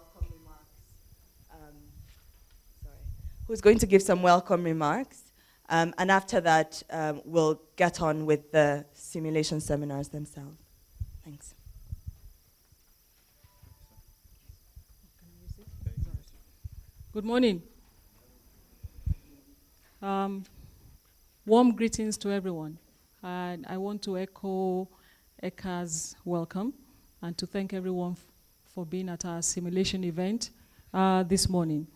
welcome remarks. Who's going to give some welcome remarks. And after that, we'll get on with the simulation seminars themselves. Thanks. Good morning. Warm greetings to everyone. And I want to echo Eka's welcome and to thank everyone for being at our simulation event this morning.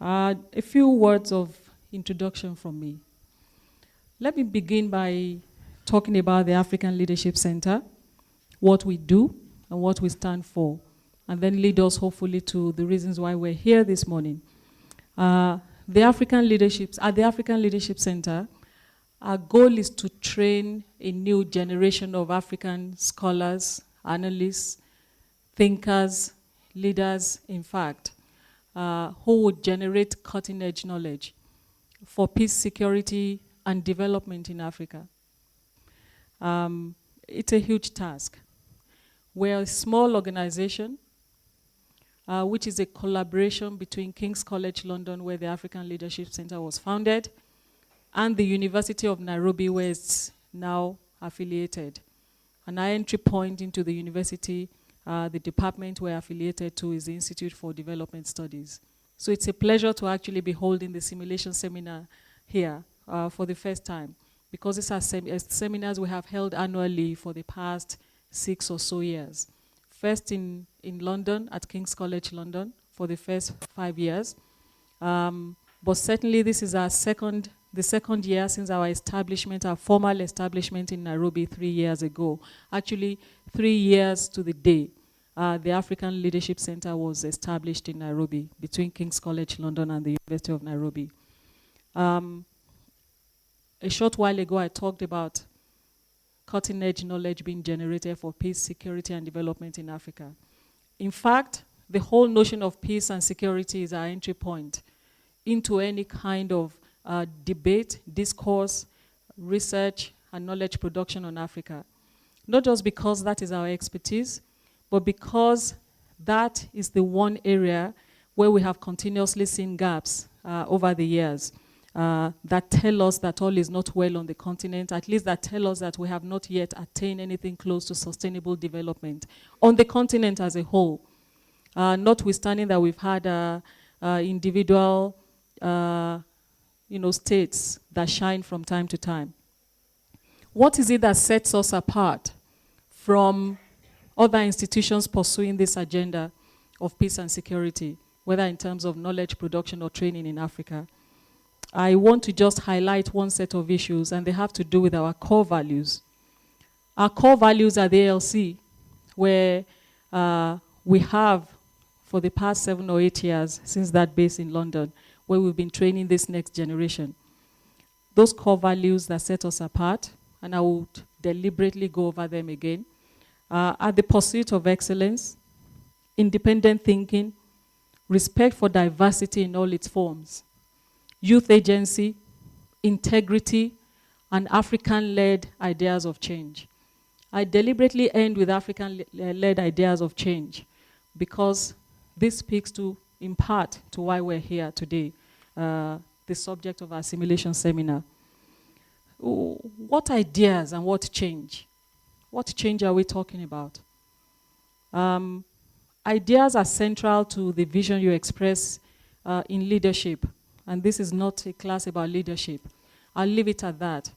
A few words of introduction from me. Let me begin by talking about the African Leadership Center, what we do and what we stand for, and then lead us hopefully to the reasons why we're here this morning. At the African Leadership Center, our goal is to train a new generation of African scholars, analysts, thinkers, leaders, in fact, who would generate cutting-edge knowledge for peace, security, and development in Africa. It's a huge task. We're a small organization, which is a collaboration between King's College London, where the African Leadership Center was founded, and the University of Nairobi, where it's now affiliated. An entry point into the university, the department we're affiliated to is the Institute for Development Studies. So it's a pleasure to actually be holding the simulation seminar here for the first time, because these are seminars we have held annually for the past 6 or so years. First in London, at King's College London, for the first 5 years. But certainly this is the second year since our establishment, our formal establishment in Nairobi 3 years ago. Actually, 3 years to the day, the African Leadership Center was established in Nairobi between King's College London and the University of Nairobi. A short while ago, I talked about cutting-edge knowledge being generated for peace, security, and development in Africa. In fact, the whole notion of peace and security is our entry point into any kind of debate, discourse, research, and knowledge production on Africa. Not just because that is our expertise, but because that is the one area where we have continuously seen gaps over the years. That tell us that all is not well on the continent, at least that tell us that we have not yet attained anything close to sustainable development on the continent as a whole. Notwithstanding that we've had individual states that shine from time to time. What is it that sets us apart from other institutions pursuing this agenda of peace and security, whether in terms of knowledge production or training in Africa? I want to just highlight one set of issues, and they have to do with our core values. Our core values are the ALC, where we have, for the past 7 or 8 years, since that base in London, where we've been training this next generation. Those core values that set us apart, and I would deliberately go over them again, are the pursuit of excellence, independent thinking, respect for diversity in all its forms, youth agency, integrity, and African-led ideas of change. I deliberately end with African-led ideas of change because this speaks to, in part, to why we're here today, the subject of our simulation seminar. What ideas and what change? What change are we talking about? Ideas are central to the vision you express in leadership. And this is not a class about leadership. I'll leave it at that.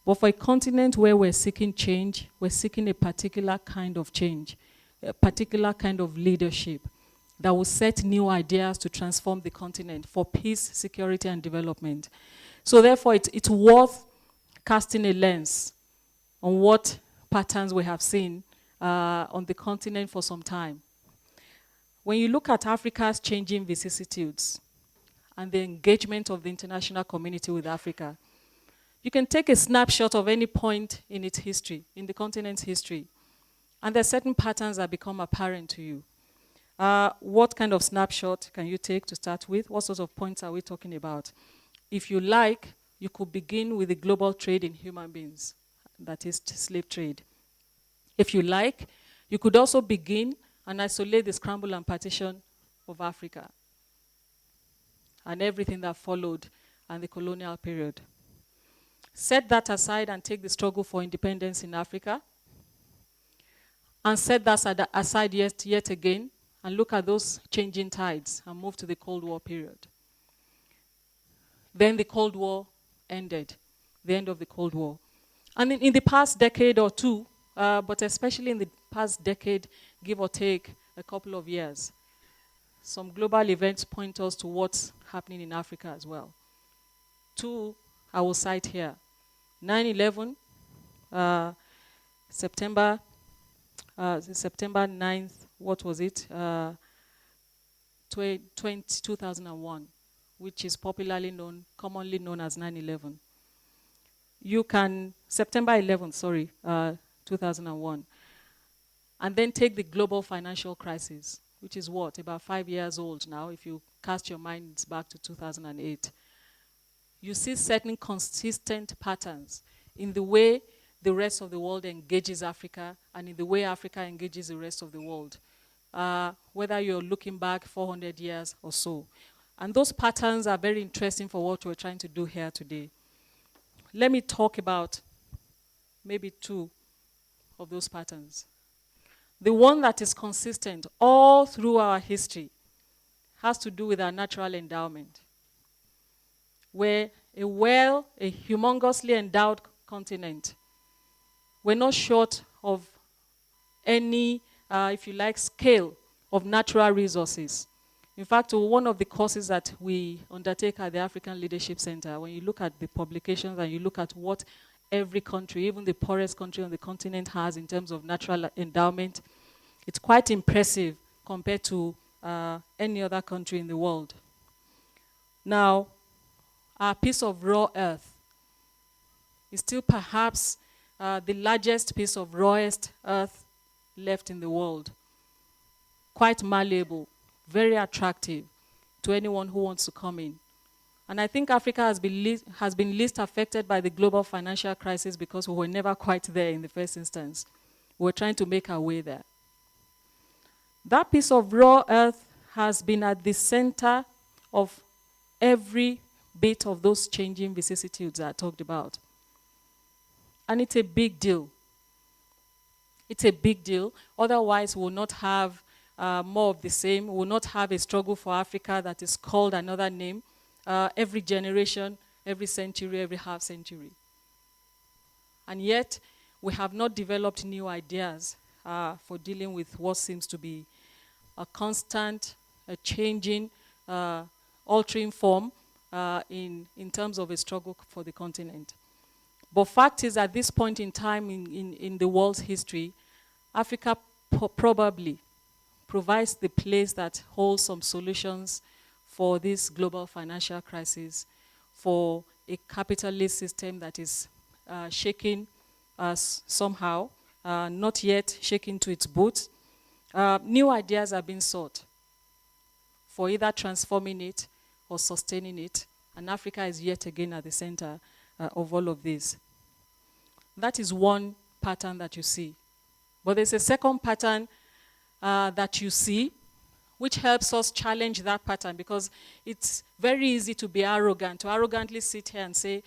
But for a continent where we're seeking change, we're seeking a particular kind of change, a particular kind of leadership that will set new ideas to transform the continent for peace, security, and development. So therefore, it's worth casting a lens on what patterns we have seen on the continent for some time. When you look at Africa's changing vicissitudes, and the engagement of the international community with Africa, you can take a snapshot of any point in its history, in the continent's history, and there are certain patterns that become apparent to you. What kind of snapshot can you take to start with? What sorts of points are we talking about? If you like, you could begin with the global trade in human beings, that is slave trade. If you like, you could also begin and isolate the scramble and partition of Africa and everything that followed and the colonial period. Set that aside and take the struggle for independence in Africa, and set that aside yet again and look at those changing tides and move to the Cold War period. Then the Cold War ended, the end of the Cold War. And in the past decade or two, but especially in the past decade, give or take a couple of years, some global events point us to what's happening in Africa as well. Two I will cite here. 9/11, September 9th, what was it? 2001, which is commonly known as 9/11. You can, September 11th, 2001. And then take the global financial crisis, which is what, about 5 years old now, if you cast your minds back to 2008. You see certain consistent patterns in the way the rest of the world engages Africa and in the way Africa engages the rest of the world, whether you're looking back 400 years or so. And those patterns are very interesting for what we're trying to do here today. Let me talk about maybe two of those patterns. The one that is consistent all through our history has to do with our natural endowment, where a humongously endowed continent, we're not short of any, if you like, scale of natural resources. In fact, one of the courses that we undertake at the African Leadership Center, when you look at the publications and you look at what every country, even the poorest country on the continent, has in terms of natural endowment, it's quite impressive compared to any other country in the world. Now, our piece of raw earth is still perhaps the largest piece of rawest earth left in the world. Quite malleable, very attractive to anyone who wants to come in. And I think Africa has been least affected by the global financial crisis because we were never quite there in the first instance. We were trying to make our way there. That piece of raw earth has been at the center of every bit of those changing vicissitudes that I talked about. And it's a big deal. It's a big deal. Otherwise, we will not have more of the same. We will not have a struggle for Africa that is called another name every generation, every century, every half century. And yet, we have not developed new ideas for dealing with what seems to be a constant, a changing, altering form in terms of a struggle for the continent. But fact is, at this point in time in the world's history, Africa probably provides the place that holds some solutions for this global financial crisis, for a capitalist system that is shaking somehow, not yet shaking to its boots. New ideas are being sought for either transforming it or sustaining it, and Africa is yet again at the center of all of this. That is one pattern that you see. But there's a second pattern that you see, which helps us challenge that pattern, because it's very easy to be arrogant, to arrogantly sit here and say,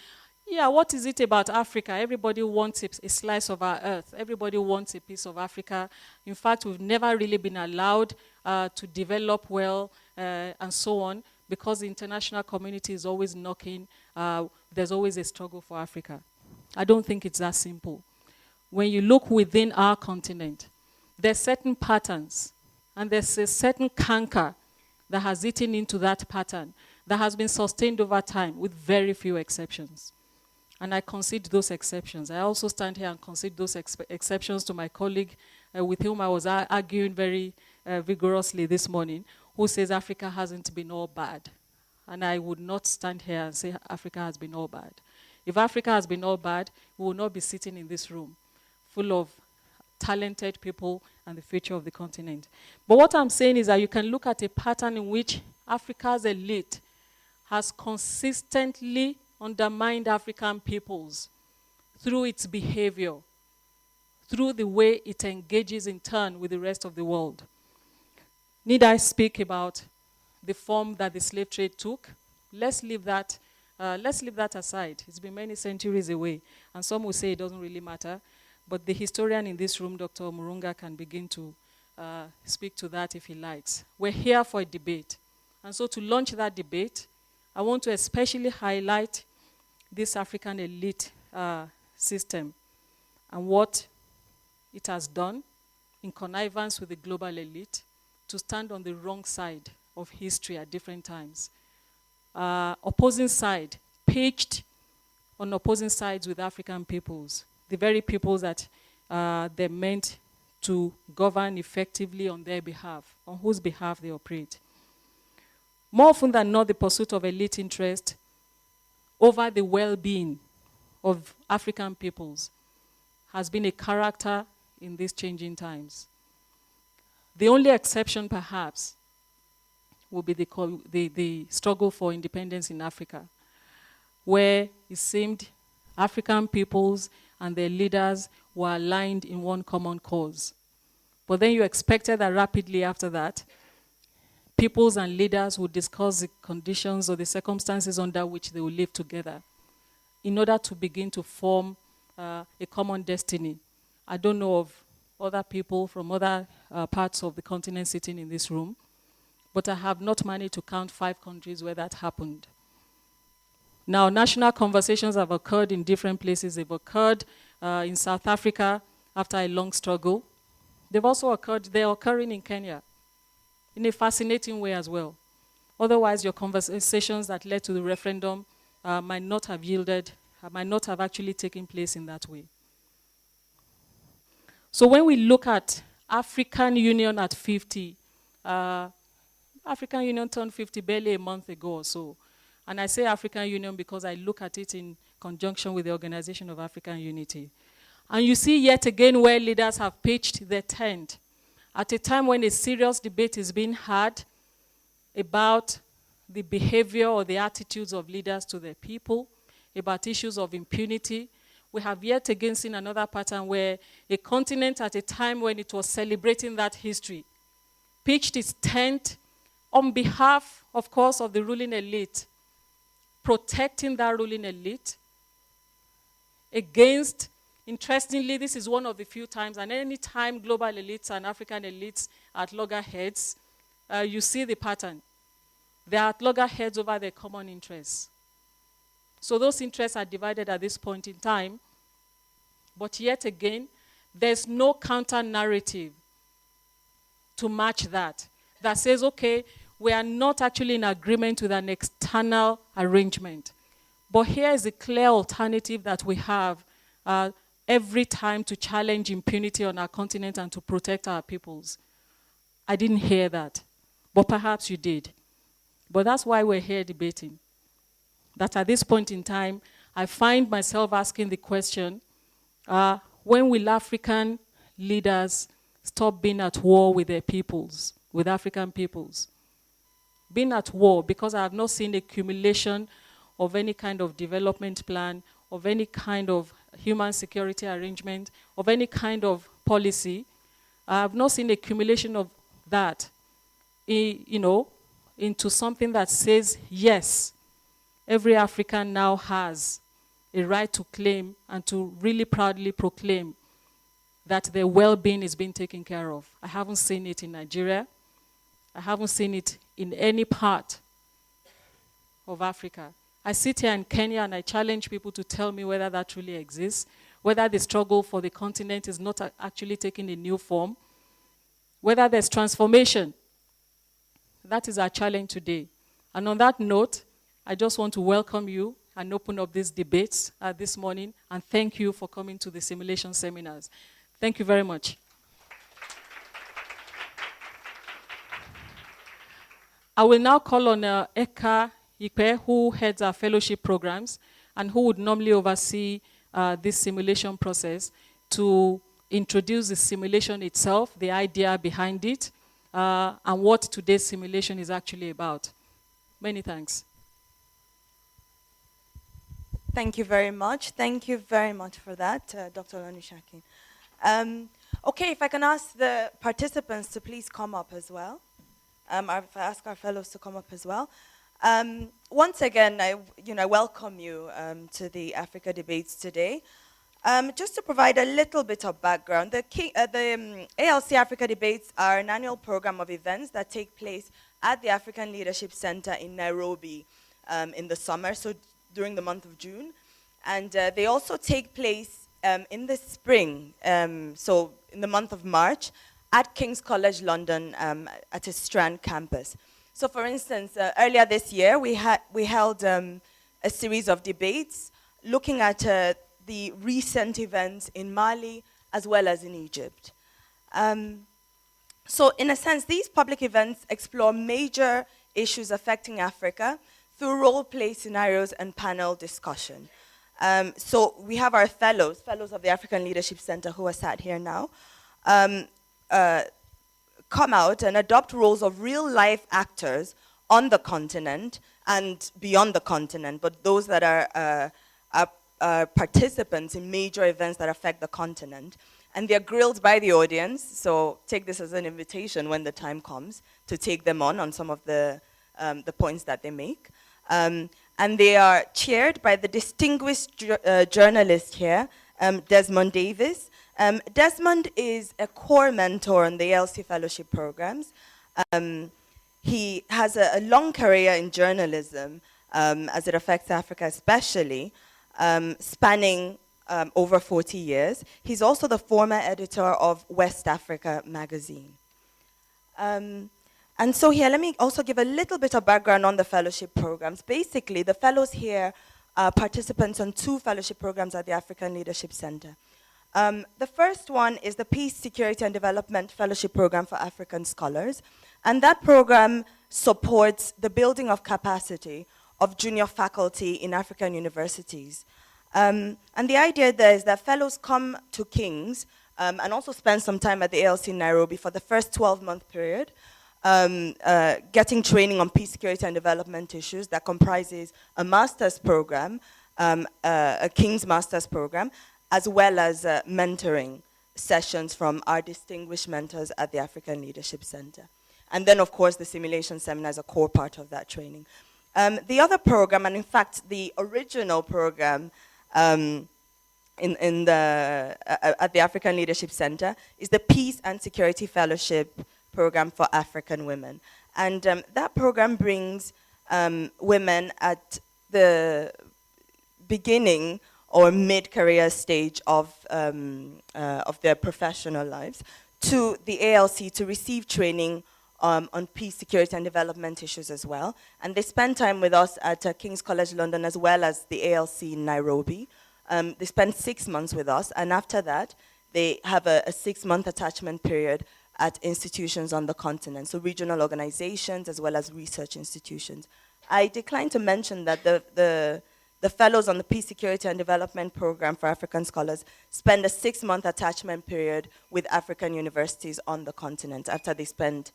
yeah, what is it about Africa? Everybody wants a slice of our earth. Everybody wants a piece of Africa. In fact, we've never really been allowed to develop well and so on, because the international community is always knocking. There's always a struggle for Africa. I don't think it's that simple. When you look within our continent, there's certain patterns, and there's a certain canker that has eaten into that pattern that has been sustained over time with very few exceptions. And I concede those exceptions. I also stand here and concede those exceptions to my colleague with whom I was arguing very vigorously this morning, who says Africa hasn't been all bad. And I would not stand here and say Africa has been all bad. If Africa has been all bad, we will not be sitting in this room full of talented people and the future of the continent. But what I'm saying is that you can look at a pattern in which Africa's elite has consistently undermined African peoples through its behavior, through the way it engages in turn with the rest of the world. Need I speak about the form that the slave trade took. Let's leave that aside. It's been many centuries away. And some will say it doesn't really matter. But the historian in this room, Dr. Murunga, can begin to speak to that if he likes. We're here for a debate. And so to launch that debate, I want to especially highlight this African elite system and what it has done in connivance with the global elite to stand on the wrong side of history at different times. Opposing side, pitched on opposing sides with African peoples, the very peoples that they're meant to govern effectively on their behalf, on whose behalf they operate. More often than not, the pursuit of elite interest over the well-being of African peoples has been a character in these changing times. The only exception, perhaps, will be the struggle for independence in Africa, where it seemed African peoples and their leaders were aligned in one common cause. But then you expected that rapidly after that, peoples and leaders would discuss the conditions or the circumstances under which they will live together in order to begin to form a common destiny. I don't know of other people from other parts of the continent sitting in this room, but I have not managed to count 5 countries where that happened. Now, national conversations have occurred in different places. They've occurred in South Africa after a long struggle. They've also occurred, they're occurring in Kenya in a fascinating way as well. Otherwise, your conversations that led to the referendum might not have yielded, might not have actually taken place in that way. So when we look at African Union at 50, African Union turned 50 barely a month ago or so. And I say African Union because I look at it in conjunction with the Organization of African Unity. And you see yet again where leaders have pitched their tent at a time when a serious debate is being had about the behavior or the attitudes of leaders to their people, about issues of impunity. We have yet again seen another pattern where a continent at a time when it was celebrating that history pitched its tent on behalf, of course, of the ruling elite, protecting that ruling elite against, interestingly, this is one of the few times, and any time global elites and African elites are at loggerheads, you see the pattern. They are at loggerheads over their common interests. So those interests are divided at this point in time, but yet again, there's no counter-narrative to match that says, okay, we are not actually in agreement with an external arrangement. But here is a clear alternative that we have every time to challenge impunity on our continent and to protect our peoples. I didn't hear that, but perhaps you did. But that's why we're here debating. That at this point in time, I find myself asking the question, when will African leaders stop being at war with their peoples, with African peoples? Being at war because I have not seen accumulation of any kind of development plan, of any kind of human security arrangement, of any kind of policy. I have not seen accumulation of that, into something that says, yes, every African now has a right to claim and to really proudly proclaim that their well-being is being taken care of. I haven't seen it in Nigeria. I haven't seen it in any part of Africa. I sit here in Kenya and I challenge people to tell me whether that truly exists, whether the struggle for the continent is not actually taking a new form, whether there's transformation. That is our challenge today. And on that note, I just want to welcome you and open up these debates this morning, and thank you for coming to the simulation seminars. Thank you very much. I will now call on Eka Ipe, who heads our fellowship programs and who would normally oversee this simulation process, to introduce the simulation itself, the idea behind it, and what today's simulation is actually about. Many thanks. Thank you very much. Thank you very much for that, Dr. Olanushakin. Okay, if I can ask the participants to please come up as well. If I ask our fellows to come up as well. Once again, I welcome you to the Africa Debates today. Just to provide a little bit of background, the ALC Africa Debates are an annual program of events that take place at the African Leadership Center in Nairobi in the summer, so during the month of June. And they also take place in the spring, so in the month of March, at King's College London at its Strand campus. So for instance, earlier this year, we held a series of debates looking at the recent events in Mali as well as in Egypt. So in a sense, these public events explore major issues affecting Africa through role-play scenarios and panel discussion. So we have our fellows of the African Leadership Center who are sat here now, come out and adopt roles of real-life actors on the continent and beyond the continent, but those that are participants in major events that affect the continent. And they're grilled by the audience, so take this as an invitation when the time comes to take them on some of the points that they make. And they are chaired by the distinguished journalist here, Desmond Davis. Desmond is a core mentor on the ALC fellowship programs. He has a long career in journalism as it affects Africa especially, spanning over 40 years. He's also the former editor of West Africa magazine. And so here, let me also give a little bit of background on the fellowship programs. Basically, the fellows here are participants on 2 fellowship programs at the African Leadership Center. The first one is the Peace, Security and Development Fellowship Program for African Scholars. And that program supports the building of capacity of junior faculty in African universities. And the idea there is that fellows come to King's and also spend some time at the ALC in Nairobi for the first 12-month period, getting training on peace, security, and development issues that comprises a master's program, a King's master's program, as well as mentoring sessions from our distinguished mentors at the African Leadership Center. And then, of course, the simulation seminar is a core part of that training. The other program, and in fact, the original program at the African Leadership Center is the Peace and Security Fellowship Program for African Women. And that program brings women at the beginning or mid-career stage of their professional lives to the ALC to receive training on peace, security, and development issues as well. And they spend time with us at King's College London as well as the ALC in Nairobi. They spend 6 months with us, and after that, they have a 6-month attachment period at institutions on the continent, so regional organizations as well as research institutions. I decline to mention that the fellows on the Peace, Security, and Development Program for African Scholars spend a 6-month attachment period with African universities on the continent after they spend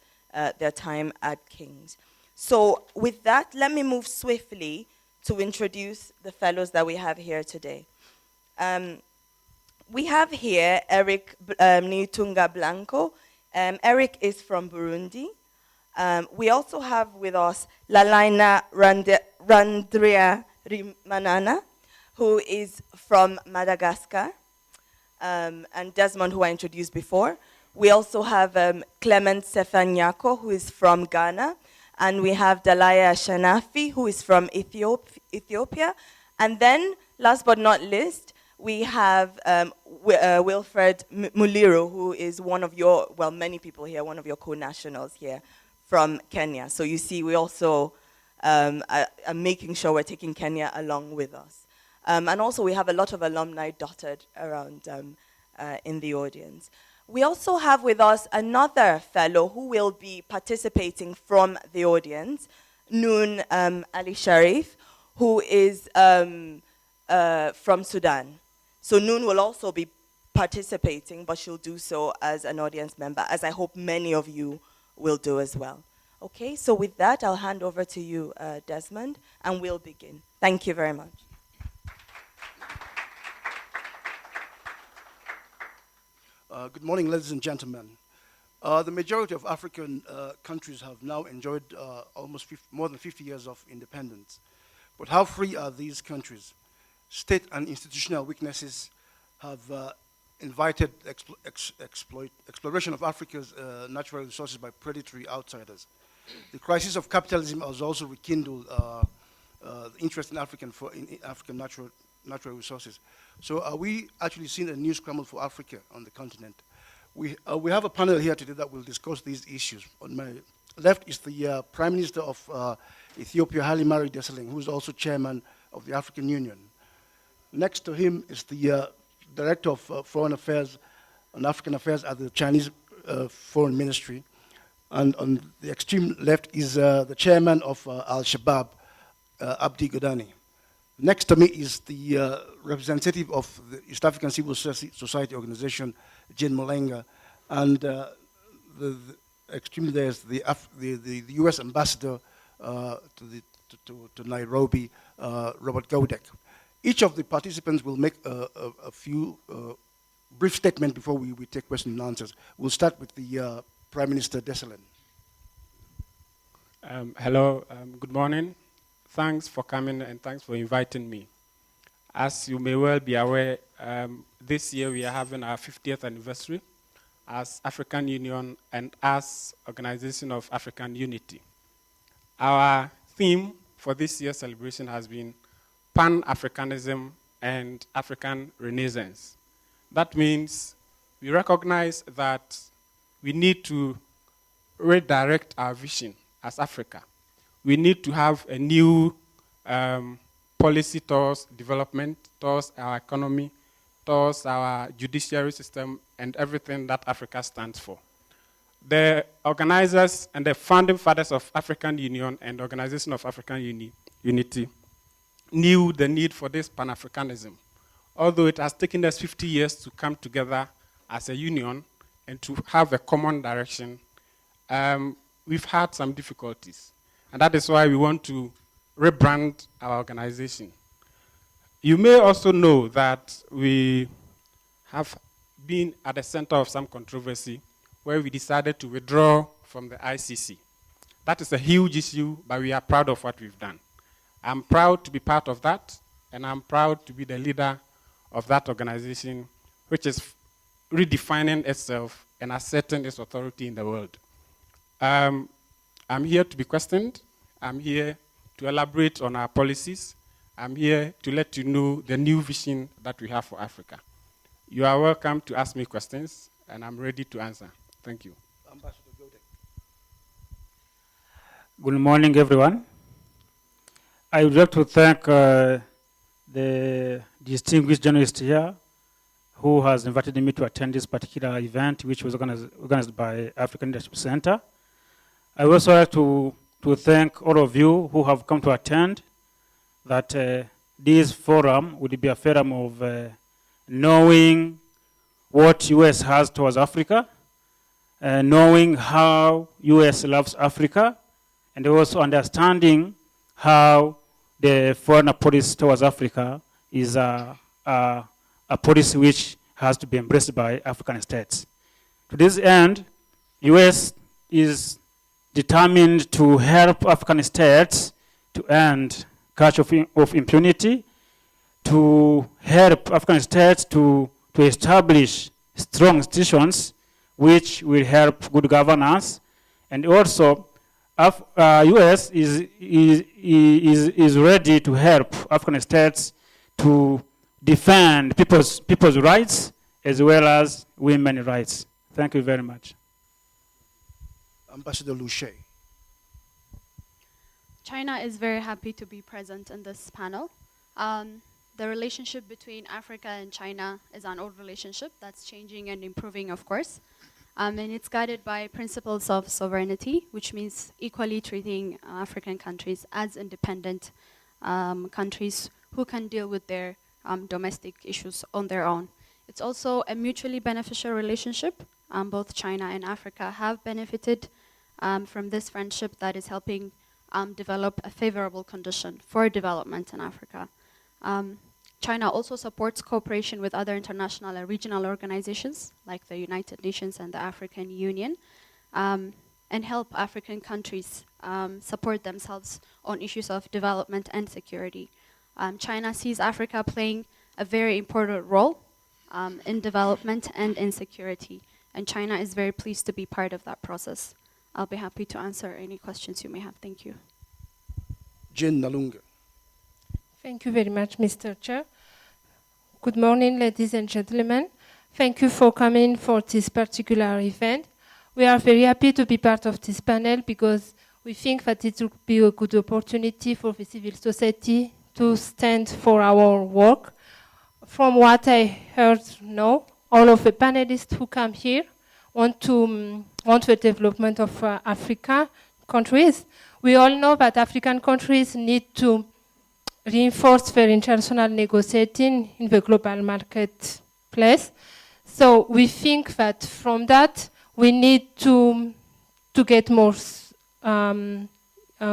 their time at King's. So with that, let me move swiftly to introduce the fellows that we have here today. We have here Eric Nitunga Blanco. Eric is from Burundi. We also have with us Lalaina Randria Rimanana, who is from Madagascar, and Desmond, who I introduced before. We also have Clement Sefanyako, who is from Ghana, and we have Dalaya Shanafi, who is from Ethiopia. And then, last but not least, we have Wilfred Muliro, who is one of your, well, many people here, one of your co-nationals here from Kenya. So you see, we also are making sure we're taking Kenya along with us. And also we have a lot of alumni dotted around in the audience. We also have with us another fellow who will be participating from the audience, Noon Ali Sharif, who is from Sudan. So Noon will also be participating, but she'll do so as an audience member, as I hope many of you will do as well. Okay, so with that, I'll hand over to you, Desmond, and we'll begin. Thank you very much. Good morning, ladies and gentlemen. The majority of African countries have now enjoyed more than 50 years of independence. But how free are these countries? State and institutional weaknesses have invited exploration of Africa's natural resources by predatory outsiders. The crisis of capitalism has also rekindled the interest in African natural resources. So are we actually seeing a new scramble for Africa on the continent? We have a panel here today that will discuss these issues. On my left is the Prime Minister of Ethiopia, Haile Mariam Desalegn, who is also chairman of the African Union. Next to him is the Director of Foreign Affairs and African Affairs at the Chinese Foreign Ministry. And on the extreme left is the chairman of Al-Shabaab, Abdi Godani. Next to me is the representative of the East African Civil Society Organization, Jane Molenga, and the extremely there is the U.S. ambassador to Nairobi, Robert Godek. Each of the participants will make a few brief statements before we take questions and answers. We'll start with the Prime Minister Desalegn. Hello, good morning. Thanks for coming and thanks for inviting me. As you may well be aware, this year we are having our 50th anniversary as African Union and as Organization of African Unity. Our theme for this year's celebration has been Pan-Africanism and African Renaissance. That means we recognize that we need to redirect our vision as Africa. We need to have a new policy towards development, towards our economy, towards our judiciary system, and everything that Africa stands for. The organizers and the founding fathers of African Union and the Organization of African Unity knew the need for this Pan-Africanism. Although it has taken us 50 years to come together as a union and to have a common direction, we've had some difficulties. And that is why we want to rebrand our organization. You may also know that we have been at the center of some controversy where we decided to withdraw from the ICC. That is a huge issue, but we are proud of what we've done. I'm proud to be part of that, and I'm proud to be the leader of that organization, which is redefining itself and asserting its authority in the world. I'm here to be questioned. I'm here to elaborate on our policies. I'm here to let you know the new vision that we have for Africa. You are welcome to ask me questions, and I'm ready to answer. Thank you. Ambassador Godek. Good morning, everyone. I would like to thank the distinguished journalist here who has invited me to attend this particular event, which was organized by African Leadership Center. I would also like to thank all of you who have come to attend, that this forum would be a forum of knowing what U.S. has towards Africa, knowing how U.S. loves Africa, and also understanding how the foreign policy towards Africa is a policy which has to be embraced by African states. To this end, U.S. is determined to help African states to end culture of impunity, to help African states to establish strong institutions which will help good governance, and also U.S. is ready to help African states to defend people's rights as well as women's rights. Thank you very much. Ambassador Luche. China is very happy to be present in this panel. The relationship between Africa and China is an old relationship that's changing and improving, of course. And it's guided by principles of sovereignty, which means equally treating African countries as independent countries who can deal with their domestic issues on their own. It's also a mutually beneficial relationship. Both China and Africa have benefited from this friendship that is helping develop a favorable condition for development in Africa. China also supports cooperation with other international and regional organizations like the United Nations and the African Union, and help African countries support themselves on issues of development and security. China sees Africa playing a very important role in development and in security, and China is very pleased to be part of that process. I'll be happy to answer any questions you may have. Thank you. Jane Nalunga. Thank you very much, Mr. Chair. Good morning, ladies and gentlemen. Thank you for coming for this particular event. We are very happy to be part of this panel because we think that it will be a good opportunity for the civil society to stand for our work. From what I heard now, all of the panelists who come here want the development of Africa countries. We all know that African countries need to reinforce their international negotiating in the global marketplace. So we think that from that, we need to get more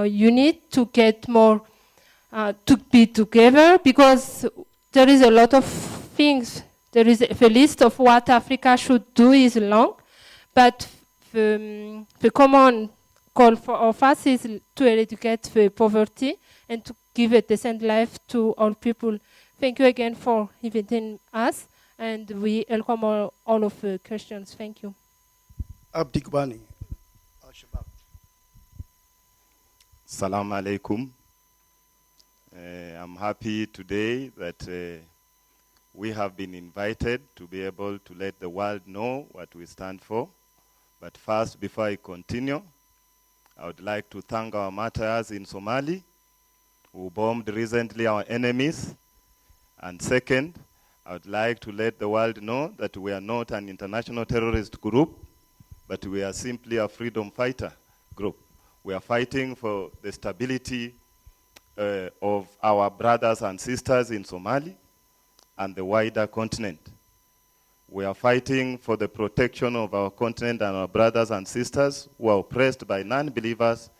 unit, to get more, to be together, because there is a lot of things. There is the list of what Africa should do is long, but the common call of us is to eradicate the poverty and to give a decent life to all people. Thank you again for inviting us, and we welcome all of the questions. Thank you. Abdi Kubani, Al-Shabaab. Salam alaikum. I'm happy today that we have been invited to be able to let the world know what we stand for. But first, before I continue, I would like to thank our martyrs in Somali who bombed recently our enemies. And second, I would like to let the world know that we are not an international terrorist group, but we are simply a freedom fighter group. We are fighting for the stability of our brothers and sisters in Somalia and the wider continent. We are fighting for the protection of our continent and our brothers and sisters who are oppressed by non-believers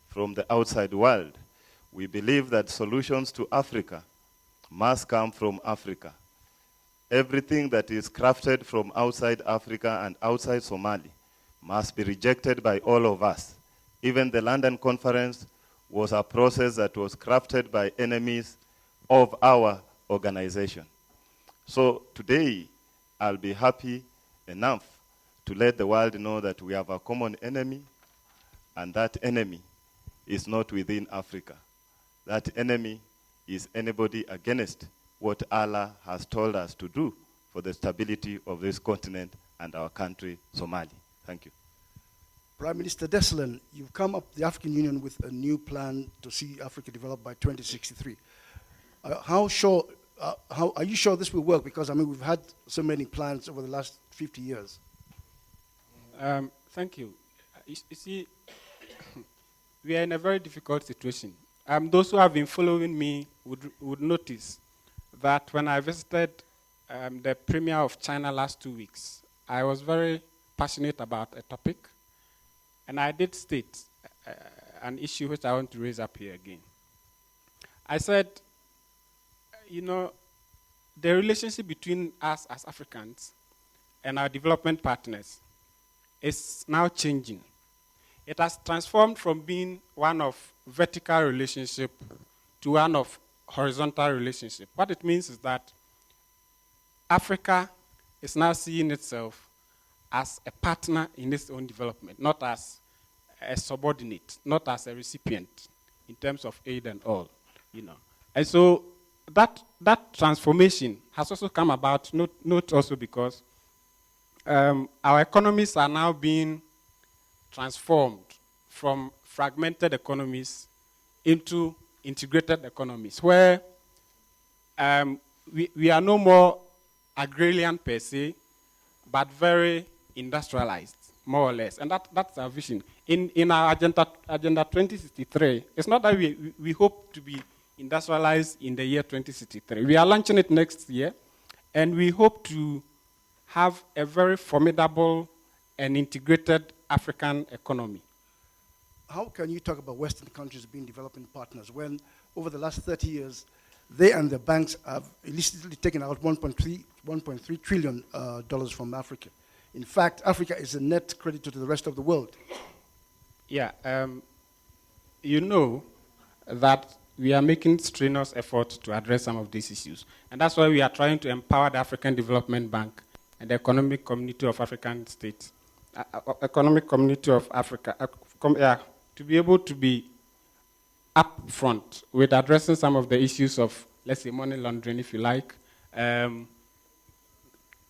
from the outside world. We believe that solutions to Africa must come from Africa. Everything that is crafted from outside Africa and outside Somalia must be rejected by all of us. Even the London conference was a process that was crafted by enemies of our organization. So today, I'll be happy enough to let the world know that we have a common enemy, and that enemy is not within Africa. That enemy is anybody against what Allah has told us to do for the stability of this continent and our country, Somalia. Thank you. Prime Minister Desalegn, you've come up the African Union with a new plan to see Africa develop by 2063. How are you sure this will work? Because, I mean, we've had so many plans over the last 50 years. Thank you. You see, we are in a very difficult situation. Those who have been following me would notice that when I visited the Premier of China last 2 weeks, I was very passionate about a topic, and I did state an issue which I want to raise up here again. I said, you know, the relationship between us as Africans and our development partners is now changing. It has transformed from being one of vertical relationship to one of horizontal relationship. What it means is that Africa is now seeing itself as a partner in its own development, not as a subordinate, not as a recipient in terms of aid and all, you know. And so that transformation has also come about, not also because our economies are now being transformed from fragmented economies into integrated economies, where we are no more agrarian per se, but very industrialized, more or less. And that's our vision. In our Agenda 2063, it's not that we hope to be industrialized in the year 2063. We are launching it next year, and we hope to have a very formidable and integrated African economy. How can you talk about Western countries being developing partners when over the last 30 years, They and the banks have illicitly taken out $1.3 trillion from Africa. In fact, Africa is a net creditor to the rest of the world. Yeah, you know that we are making strenuous efforts to address some of these issues. And that's why we are trying to empower the African Development Bank and the Economic Community of African States, Economic Community of Africa, to be able to be upfront with addressing some of the issues of, let's say, money laundering, if you like,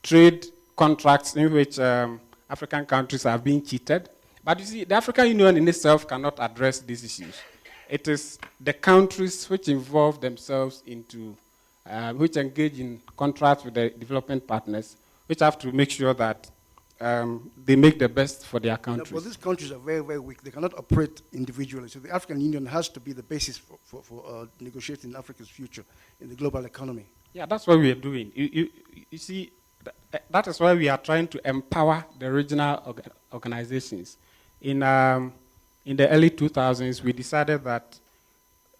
trade contracts in which African countries are being cheated. But you see, the African Union in itself cannot address these issues. It is the countries which involve themselves into, which engage in contracts with the development partners, which have to make sure that they make the best for their countries. Well, these countries are very, very weak. They cannot operate individually. So the African Union has to be the basis for negotiating Africa's future in the global economy. Yeah, that's what we are doing. You see, that is why we are trying to empower the regional organizations. In the early 2000s, we decided that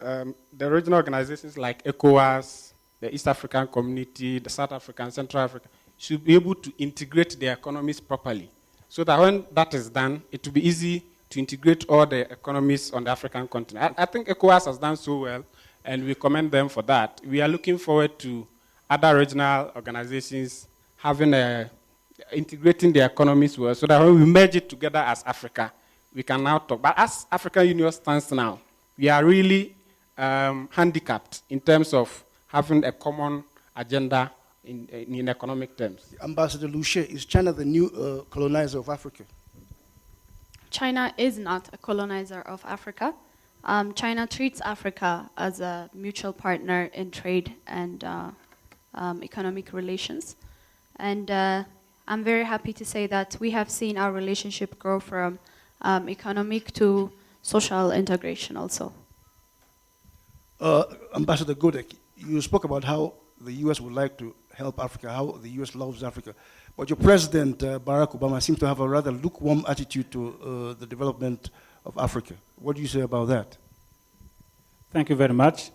the regional organizations like ECOWAS, the East African Community, the South African, Central Africa, should be able to integrate their economies properly. So that when that is done, it will be easy to integrate all the economies on the African continent. I think ECOWAS has done so well, and we commend them for that. We are looking forward to other regional organizations having integrating their economies well, so that when we merge it together as Africa, we can now talk. But as African Union stands now, we are really handicapped in terms of having a common agenda in economic terms. Ambassador Lucia, is China the new colonizer of Africa? China is not a colonizer of Africa. China treats Africa as a mutual partner in trade and economic relations. And I'm very happy to say that we have seen our relationship grow from economic to social integration also. Ambassador Godek, you spoke about how the U.S. would like to help Africa, how the U.S. loves Africa. But your president, Barack Obama, seems to have a rather lukewarm attitude to the development of Africa. What do you say about that? Thank you very much.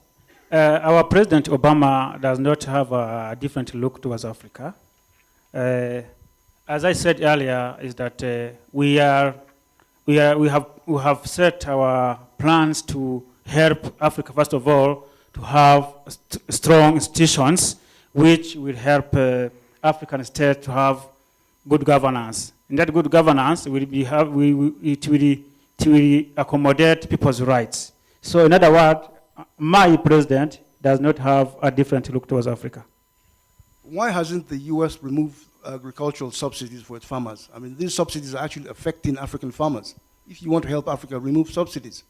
Our President Obama does not have a different look towards Africa. As I said earlier, is that we have set our plans to help Africa, first of all, to have strong institutions which will help African states to have good governance. And that good governance it will accommodate people's rights. So in other words, my president does not have a different look towards Africa. Why hasn't the U.S. removed agricultural subsidies for its farmers? I mean, these subsidies are actually affecting African farmers. If you want to help Africa, remove subsidies.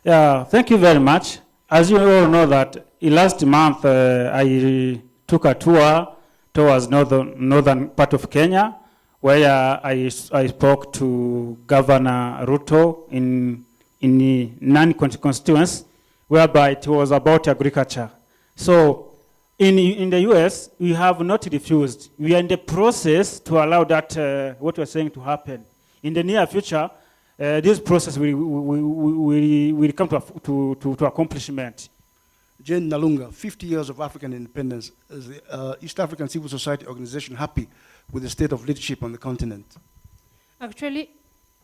Yeah, thank you very much. As you all know that last month I took a tour towards northern part of Kenya, where I spoke to Governor Ruto in Nani constituency, whereby it was about agriculture. So in the US, we have not refused. We are in the process to allow that, what we're saying, to happen. In the near future, this process will come to accomplishment. Jane Nalunga, 50 years of African independence. Is the East African Civil Society Organization happy with the state of leadership on the continent? Actually,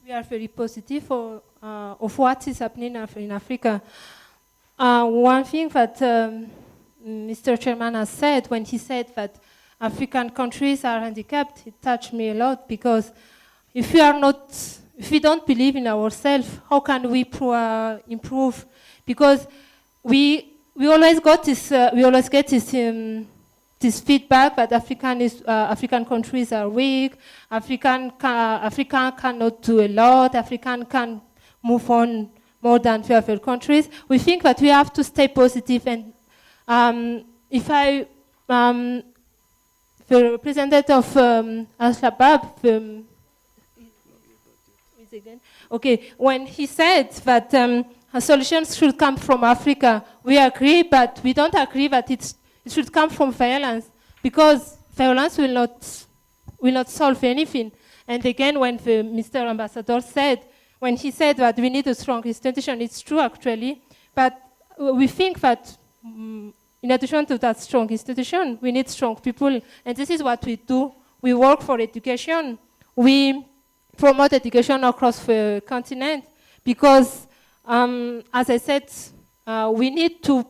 we are very positive of what is happening in Africa. One thing that Mr. Chairman has said, when he said that African countries are handicapped, it touched me a lot, because if we don't believe in ourselves, how can we improve? Because we always get this feedback that African countries are weak. African cannot do a lot. African can move on more than third countries. We think that we have to stay positive. And the representative of Al-Shabaab, when he said that solutions should come from Africa, we agree, but we don't agree that it should come from violence, because violence will not solve anything. And again, when Mr. Ambassador said, when he said that we need a strong institution, it's true actually, but we think that in addition to that strong institution, we need strong people. And this is what we do. We work for education. We promote education across the continent because, as I said, we need to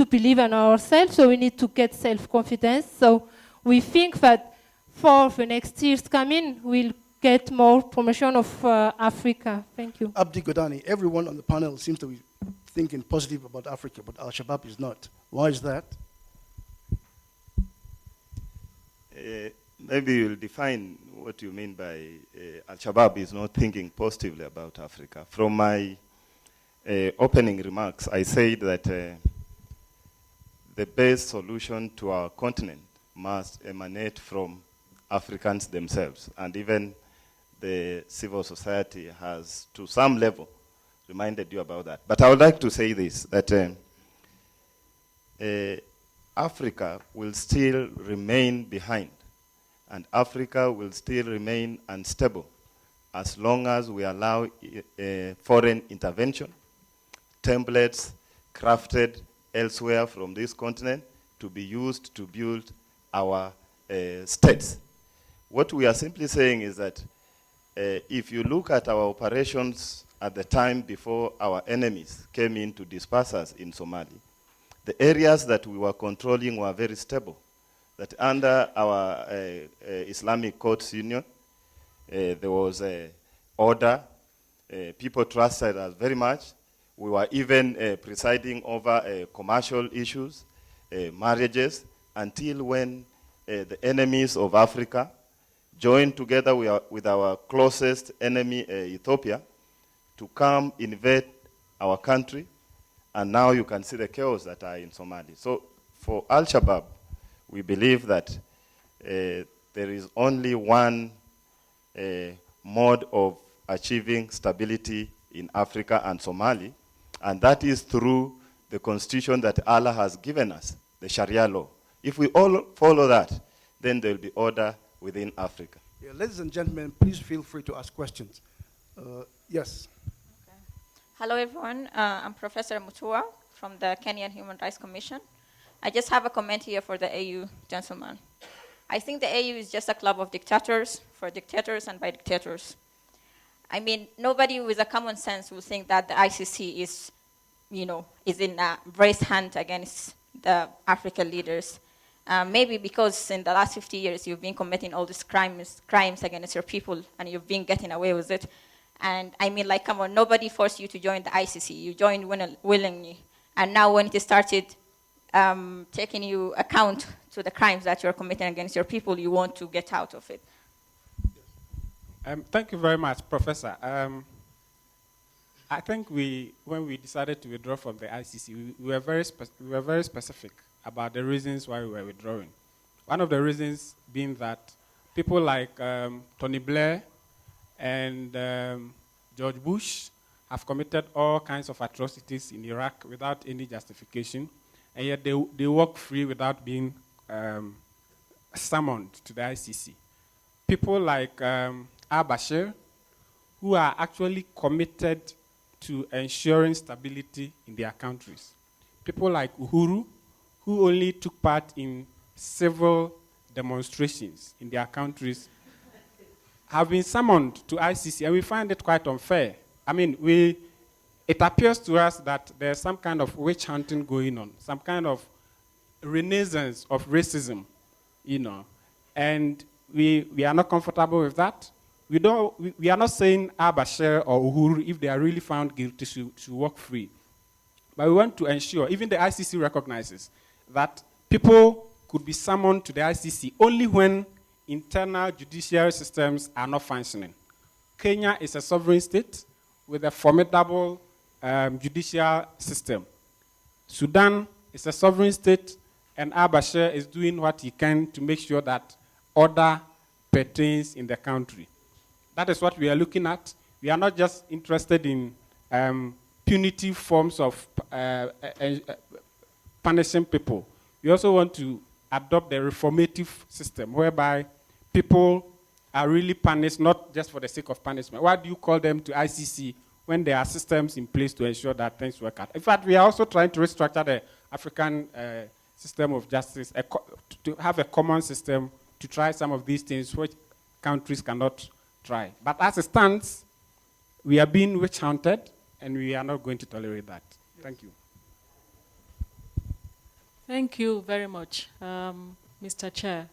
believe in ourselves, so we need to get self-confidence. So we think that for the next years coming, we'll get more promotion of Africa. Thank you. Abdi Godani, everyone on the panel seems to be thinking positive about Africa, but Al-Shabaab is not. Why is that? Maybe you'll define what you mean by Al-Shabaab is not thinking positively about Africa. From my opening remarks, I said that the best solution to our continent must emanate from Africans themselves. And even the civil society has, to some level, reminded you about that. But I would like to say this, that Africa will still remain behind, and Africa will still remain unstable as long as we allow foreign intervention, templates crafted elsewhere from this continent to be used to build our states. What we are simply saying is that if you look at our operations at the time before our enemies came in to disperse us in Somalia, the areas that we were controlling were very stable. That under our Islamic Courts Union, there was order. People trusted us very much. We were even presiding over commercial issues, marriages, until when the enemies of Africa joined together with our closest enemy, Ethiopia, to come invade our country. And now you can see the chaos that are in Somalia. So for Al-Shabaab, we believe that there is only one mode of achieving stability in Africa and Somalia, and that is through the constitution that Allah has given us, the Sharia law. If we all follow that, then there will be order within Africa. Yeah, ladies and gentlemen, please feel free to ask questions. Yes. Okay. Hello, everyone. I'm Professor Mutua from the Kenyan Human Rights Commission. I just have a comment here for the AU gentleman. I think the AU is just a club of dictators for dictators and by dictators. I mean, nobody with a common sense will think that the ICC is in a race hunt against the African leaders. Maybe because in the last 50 years you've been committing all these crimes against your people and you've been getting away with it. And I mean, like, come on, nobody forced you to join the ICC. You joined willingly. And now when it started taking you account to the crimes that you're committing against your people, you want to get out of it. Thank you very much, Professor. I think when we decided to withdraw from the ICC, we were very specific about the reasons why we were withdrawing. One of the reasons being that people like Tony Blair and George Bush have committed all kinds of atrocities in Iraq without any justification, and yet they walk free without being summoned to the ICC. People like al-Bashir, who are actually committed to ensuring stability in their countries. People like Uhuru, who only took part in civil demonstrations in their countries, have been summoned to ICC, and we find it quite unfair. I mean, it appears to us that there's some kind of witch hunting going on, some kind of renaissance of racism, and we are not comfortable with that. We are not saying al-Bashir or Uhuru, if they are really found guilty, should walk free. But we want to ensure, even the ICC recognizes, that people could be summoned to the ICC only when internal judiciary systems are not functioning. Kenya is a sovereign state with a formidable judicial system. Sudan is a sovereign state, and al-Bashir is doing what he can to make sure that order pertains in the country. That is what we are looking at. We are not just interested in punitive forms of punishing people. We also want to adopt the reformative system whereby people are really punished, not just for the sake of punishment. Why do you call them to ICC when there are systems in place to ensure that things work out. In fact, we are also trying to restructure the African system of justice, to have a common system to try some of these things which countries cannot try. But as it stands, we are being witch-hunted, and we are not going to tolerate that. Thank you. Thank you very much, Mr. Chair.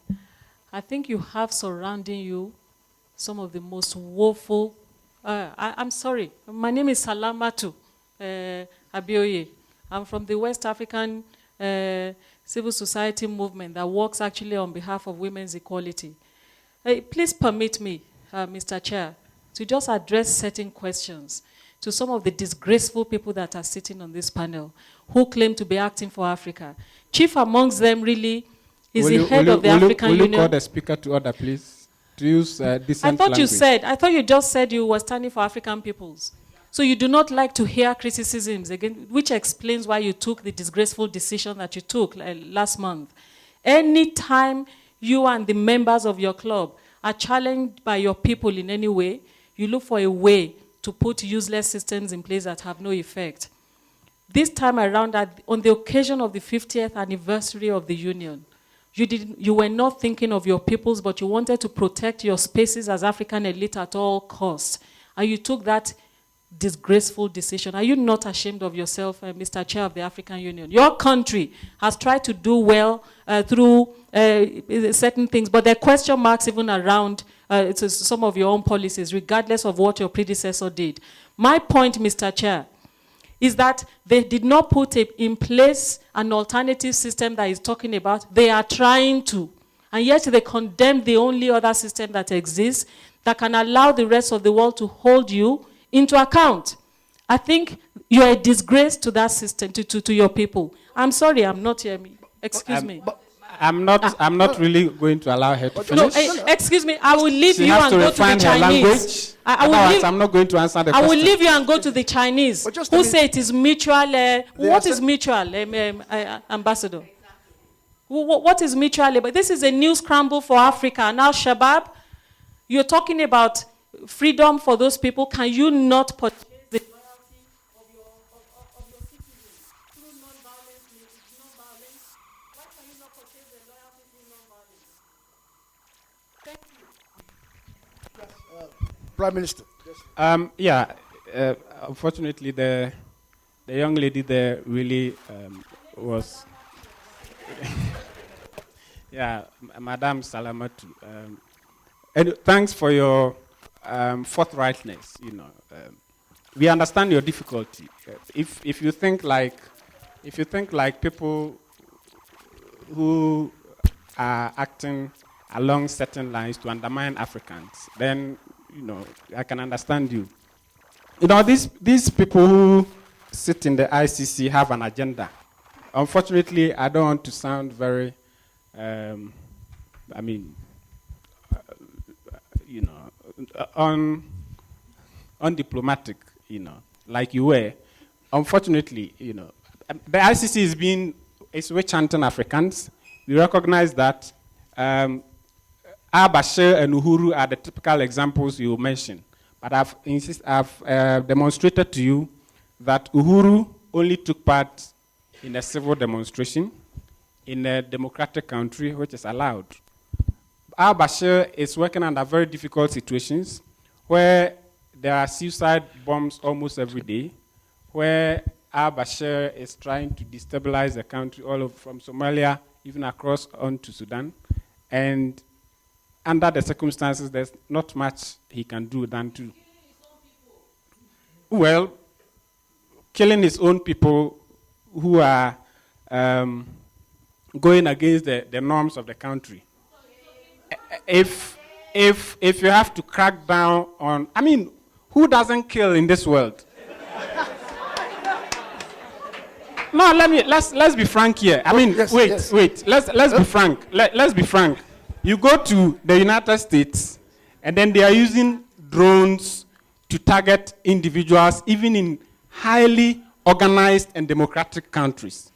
I think you have surrounding you some of the most woeful. I'm sorry, my name is Salamatu Abioye. I'm from the West African civil society movement that works actually on behalf of women's equality. Please permit me, Mr. Chair, to just address certain questions to some of the disgraceful people that are sitting on this panel who claim to be acting for Africa. Chief amongst them really is the head of the African Union. Will you call the speaker to order, please? To use decent language. I thought you just said you were standing for African peoples. So you do not like to hear criticisms, again, which explains why you took the disgraceful decision that you took last month. Anytime you and the members of your club are challenged by your people in any way, you look for a way to put useless systems in place that have no effect. This time around, on the occasion of the 50th anniversary of the Union, you were not thinking of your peoples, but you wanted to protect your spaces as African elite at all costs. And you took that disgraceful decision. Are you not ashamed of yourself, Mr. Chair of the African Union? Your country has tried to do well through certain things, but there are question marks even around some of your own policies, regardless of what your predecessor did. My point, Mr. Chair, is that they did not put in place an alternative system that is talking about. They are trying to, and yet they condemn the only other system that exists that can allow the rest of the world to hold you into account. I think you are a disgrace to that system, to your people. I'm sorry, I'm not here. Excuse me. I'm not really going to allow her to finish. No, excuse me. I will leave you and go to the Chinese. I'm not going to answer the question. I will leave you and go to the Chinese, who say it is mutual. What is mutual, Ambassador? What is mutual? But this is a new scramble for Africa. Now, Shabab, you're talking about freedom for those people. Can you not purchase the loyalty of your citizens through non-violence? Why can you not purchase the loyalty through non-violence? Thank you. Prime Minister. Unfortunately, the young lady there really was. Madam Salamatu. And thanks for your forthrightness. We understand your difficulty. If you think like people who are acting along certain lines to undermine Africans, then I can understand you. These people who sit in the ICC have an agenda. Unfortunately, I don't want to sound very, undiplomatic, like you were. Unfortunately, the ICC is witch-hunting Africans. We recognize that. Al-Bashir and Uhuru are the typical examples you mentioned. But I've demonstrated to you that Uhuru only took part in a civil demonstration in a democratic country, which is allowed. Al-Bashir is working under very difficult situations where there are suicide bombs almost every day, where Al-Bashir is trying to destabilize the country all over from Somalia, even across onto Sudan. And under the circumstances, there's not much he can do than to... Well, killing his own people who are going against the norms of the country. If you have to crack down on... who doesn't kill in this world? No, let's be frank here. Wait. Let's be frank. Let's be frank. You go to the United States, and then they are using drones to target individuals, even in highly organized and democratic countries.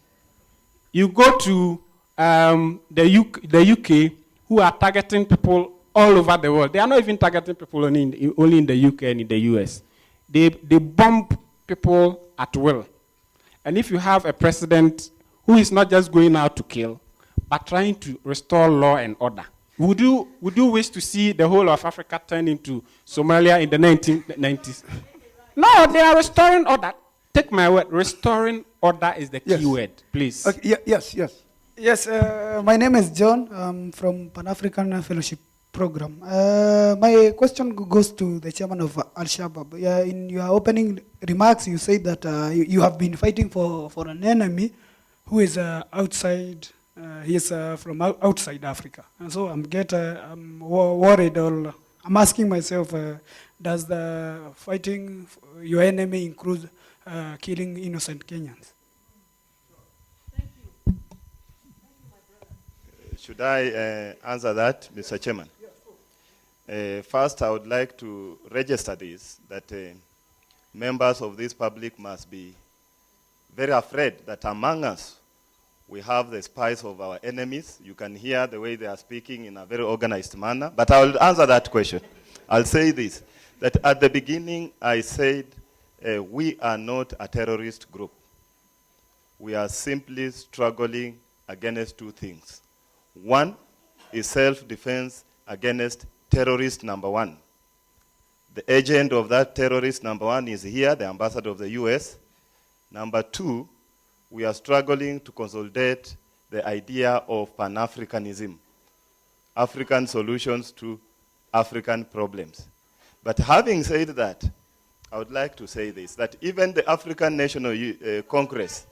You go to the UK, who are targeting people all over the world. They are not even targeting people only in the UK and in the US. They bomb people at will. And if you have a president who is not just going out to kill, but trying to restore law and order, would you wish to see the whole of Africa turn into Somalia in the 1990s? No, they are restoring order. Take my word, restoring order is the key word, please. Okay, yes. Yes, my name is John. I'm from Pan-African Fellowship Program. My question goes to the chairman of Al-Shabaab. In your opening remarks, you said that you have been fighting for an enemy who is outside. He is from outside Africa, and so I'm worried. Or I'm asking myself, does the fighting your enemy include killing innocent Kenyans? Should I answer that, Mr. Chairman? First, I would like to register this, that members of this public must be very afraid that among us, we have the spies of our enemies. You can hear the way they are speaking in a very organized manner. But I will answer that question. I'll say this, that at the beginning, I said we are not a terrorist group. We are simply struggling against two things. One is self-defense against terrorist number one. The agent of that terrorist number one is here, the ambassador of the US. Number two, we are struggling to consolidate the idea of Pan-Africanism, African solutions to African problems. But having said that, I would like to say this, that even the African National Congress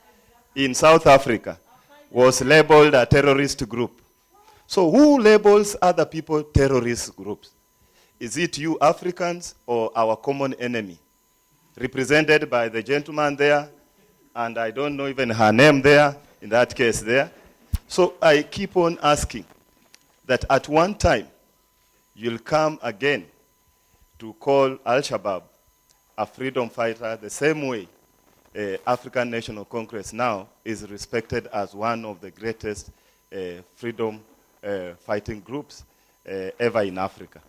in South Africa was labeled a terrorist group. So who labels other people terrorist groups? Is it you Africans or our common enemy? Represented by the gentleman there, and I don't know even her name there, in that case there. So I keep on asking that at one time, you'll come again to call Al-Shabaab a freedom fighter the same way African National Congress now is respected as one of the greatest freedom fighting groups ever in Africa.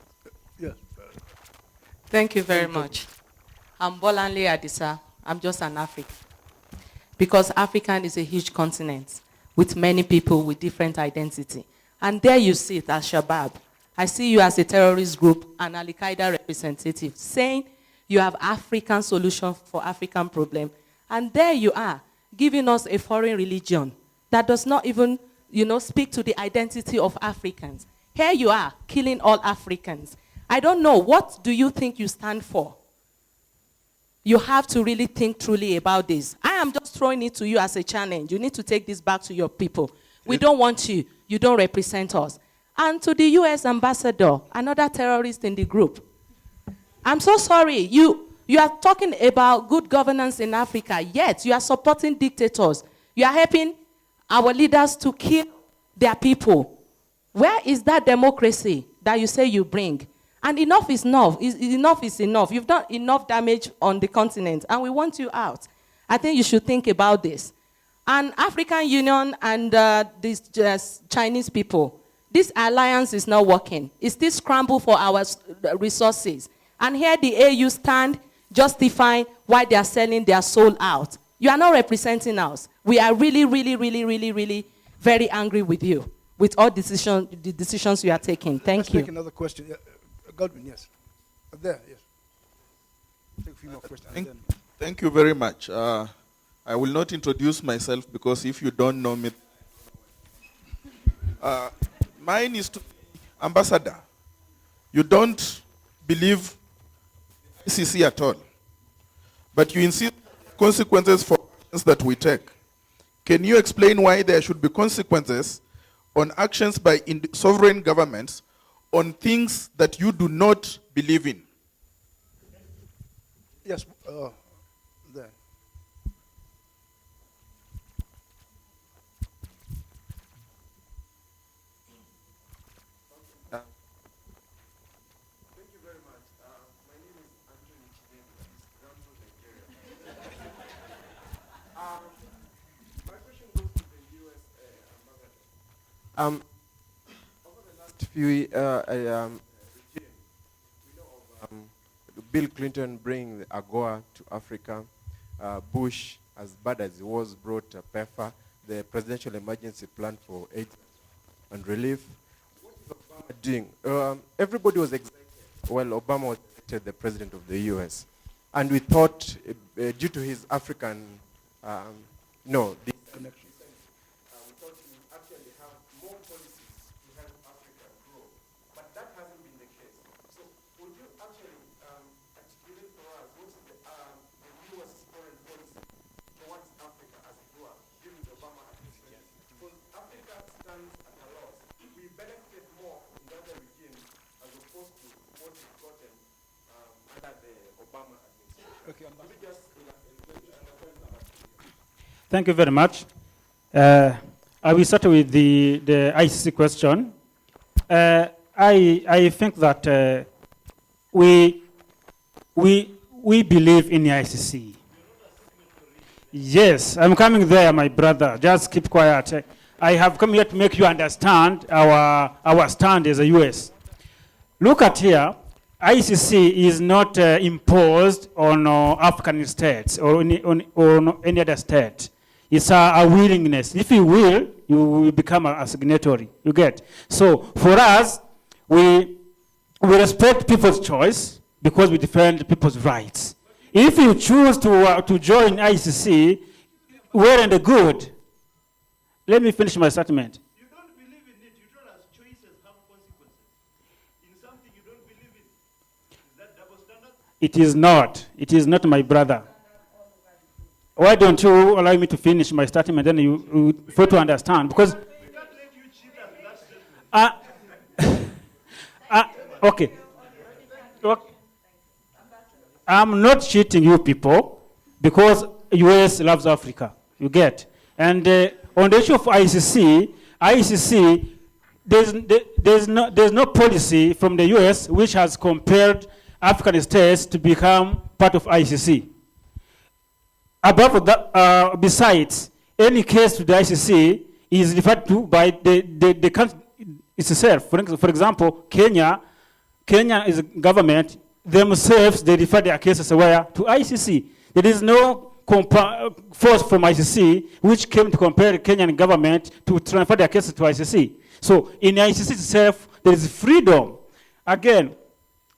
Yes. Thank you very much. I'm Bolanle Adisa. I'm just an African. Because African is a huge continent with many people with different identity. And there you sit, Al-Shabaab. I see you as a terrorist group, an Al-Qaeda representative, saying you have African solution for African problem. And there you are, giving us a foreign religion that does not even, speak to the identity of Africans. Here you are, killing all Africans. I don't know, what do you think you stand for? You have to really think truly about this. I am just throwing it to you as a challenge. You need to take this back to your people. We don't want you. You don't represent us. And to the US ambassador, another terrorist in the group. I'm so sorry. You are talking about good governance in Africa, yet you are supporting dictators. You are helping our leaders to kill their people. Where is that democracy that you say you bring? And enough is enough. Enough is enough. You've done enough damage on the continent, and we want you out. I think you should think about this. And African Union and these Chinese people, this alliance is not working. It's still scramble for our resources. And here the AU stand justifying why they are selling their soul out. You are not representing us. We are really, really, really, really, really very angry with you, with all the decisions you are taking. Thank you. Let's take another question. Godwin, yes. There, yes. Take a few more questions. Thank you very much. I will not introduce myself because if you don't know me, mine is to Ambassador. You don't believe ICC at all, but you insist consequences for actions that we take. Can you explain why there should be consequences on actions by sovereign governments on things that you do not believe in? Yes, there. Thank you very much. My name is Anthony Chidemba. I'm from Nigeria. My question goes to the U.S. ambassador. Over the last few regime, we know of Bill Clinton bringing the AGOA to Africa, Bush, as bad as he was, brought PEFA, the Presidential Emergency Plan for Aid and Relief. What is Obama doing? Everybody was excited. Well, Obama was elected the president of the US. And we thought, due to his African, the connection. We thought he would actually have more policies to help Africa grow. But that hasn't been the case. So would you actually articulate for us what's the US foreign policy towards Africa as it grew up during the Obama administration? Because Africa stands at a loss. We benefit more in the other regimes as opposed to what we've gotten under the Obama administration. Okay, Thank you very much. I will start with the ICC question. I think that we believe in the ICC. Yes, I'm coming there, my brother. Just keep quiet. I have come here to make you understand our stand as a US. Look at here. ICC is not imposed on African states or on any other state. It's a willingness. If you will, you will become a signatory. You get? So for us, we respect people's choice because we defend people's rights. If you choose to join ICC, well and good. Let me finish my statement. You don't believe in it. You told us choices have consequences. In something you don't believe in. Is that double standard? It is not. It is not, my brother. Why don't you allow me to finish my statement, then you fail to understand? Because We can't let you cheat us that statement. okay. I'm not cheating you people because US loves Africa. You get? And on the issue of ICC, there's no policy from the US which has compelled African states to become part of ICC. Above that, besides, any case to the ICC is referred to by the country itself. For example, Kenya is a government, themselves, they refer their cases where? To ICC. There is no force from ICC which came to compel the Kenyan government to transfer their cases to ICC. So in ICC itself, there is freedom. Again,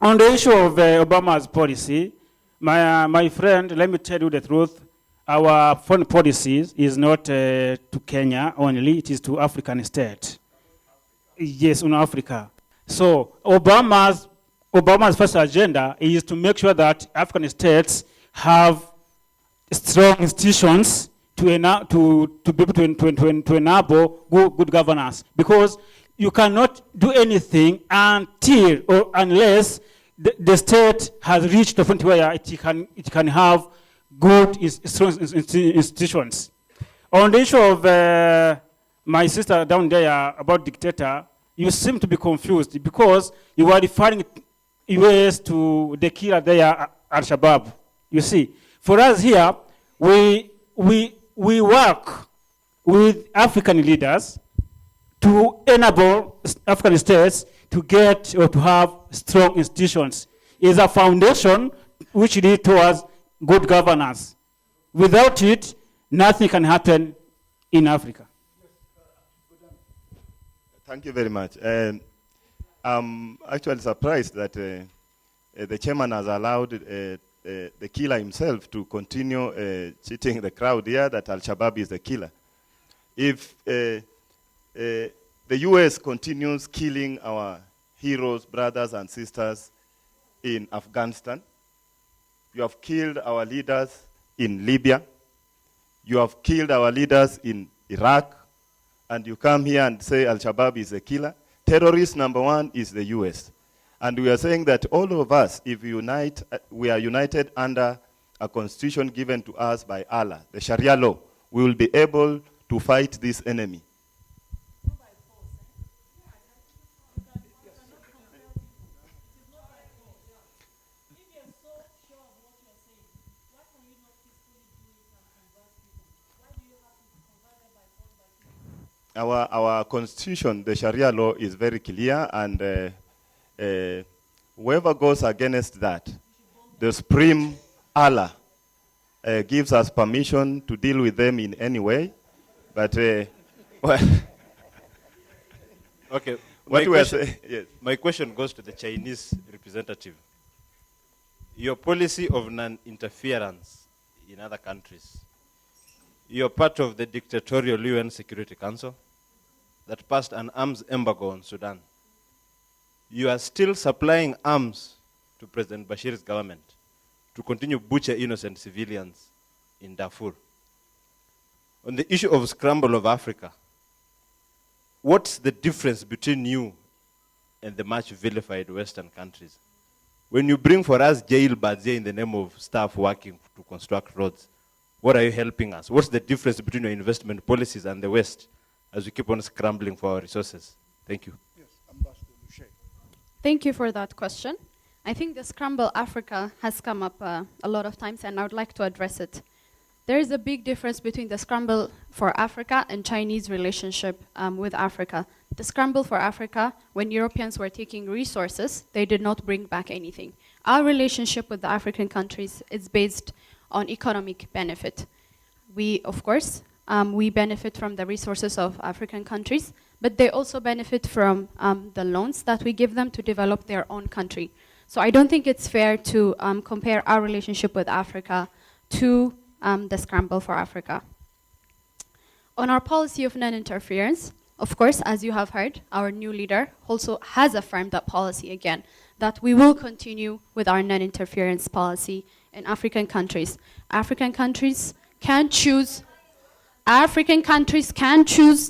on the issue of Obama's policy, my friend, let me tell you the truth. Our foreign policy is not to Kenya only, it is to African states. Yes, in Africa. So Obama's first agenda is to make sure that African states have strong institutions to be able to enable good governance. Because you cannot do anything until or unless the state has reached the point where it can have good strong institutions. On the issue of my sister down there about dictator, you seem to be confused because you are referring US to the killer there, Al-Shabaab. You see, for us here, we work with African leaders to enable African states to get or to have strong institutions. It's a foundation which leads towards good governance. Without it, nothing can happen in Africa. Thank you very much. I'm actually surprised that the chairman has allowed the killer himself to continue cheating the crowd here that Al-Shabaab is the killer. If the US continues killing our heroes, brothers and sisters in Afghanistan, you have killed our leaders in Libya, you have killed our leaders in Iraq, and you come here and say Al-Shabaab is a killer. Terrorist number one is the US. And we are saying that all of us, if we unite, we are united under a constitution given to us by Allah, the Sharia law, we will be able to fight this enemy. Our constitution, the Sharia law, is very clear, and whoever goes against that, the Supreme Allah gives us permission to deal with them in any way. But well, okay. What we are saying, yes. My question goes to the Chinese representative. Your policy of non-interference in other countries. You're part of the dictatorial UN Security Council that passed an arms embargo on Sudan. You are still supplying arms to President Bashir's government to continue butcher innocent civilians in Darfur. On the issue of scramble of Africa, what's the difference between you and the much vilified Western countries? When you bring for us jailbirds here in the name of staff working to construct roads, what are you helping us? What's the difference between your investment policies and the West as we keep on scrambling for our resources? Thank you. Yes, Ambassador Luche. Thank you for that question. I think the Scramble Africa has come up a lot of times, and I would like to address it. There is a big difference between the Scramble for Africa and Chinese relationship with Africa. The Scramble for Africa, when Europeans were taking resources, they did not bring back anything. Our relationship with the African countries is based on economic benefit. We, of course, we benefit from the resources of African countries, but they also benefit from the loans that we give them to develop their own country. So I don't think it's fair to compare our relationship with Africa to the Scramble for Africa. On our policy of non-interference, of course, as you have heard, our new leader also has affirmed that policy again, that we will continue with our non-interference policy in African countries. African countries can choose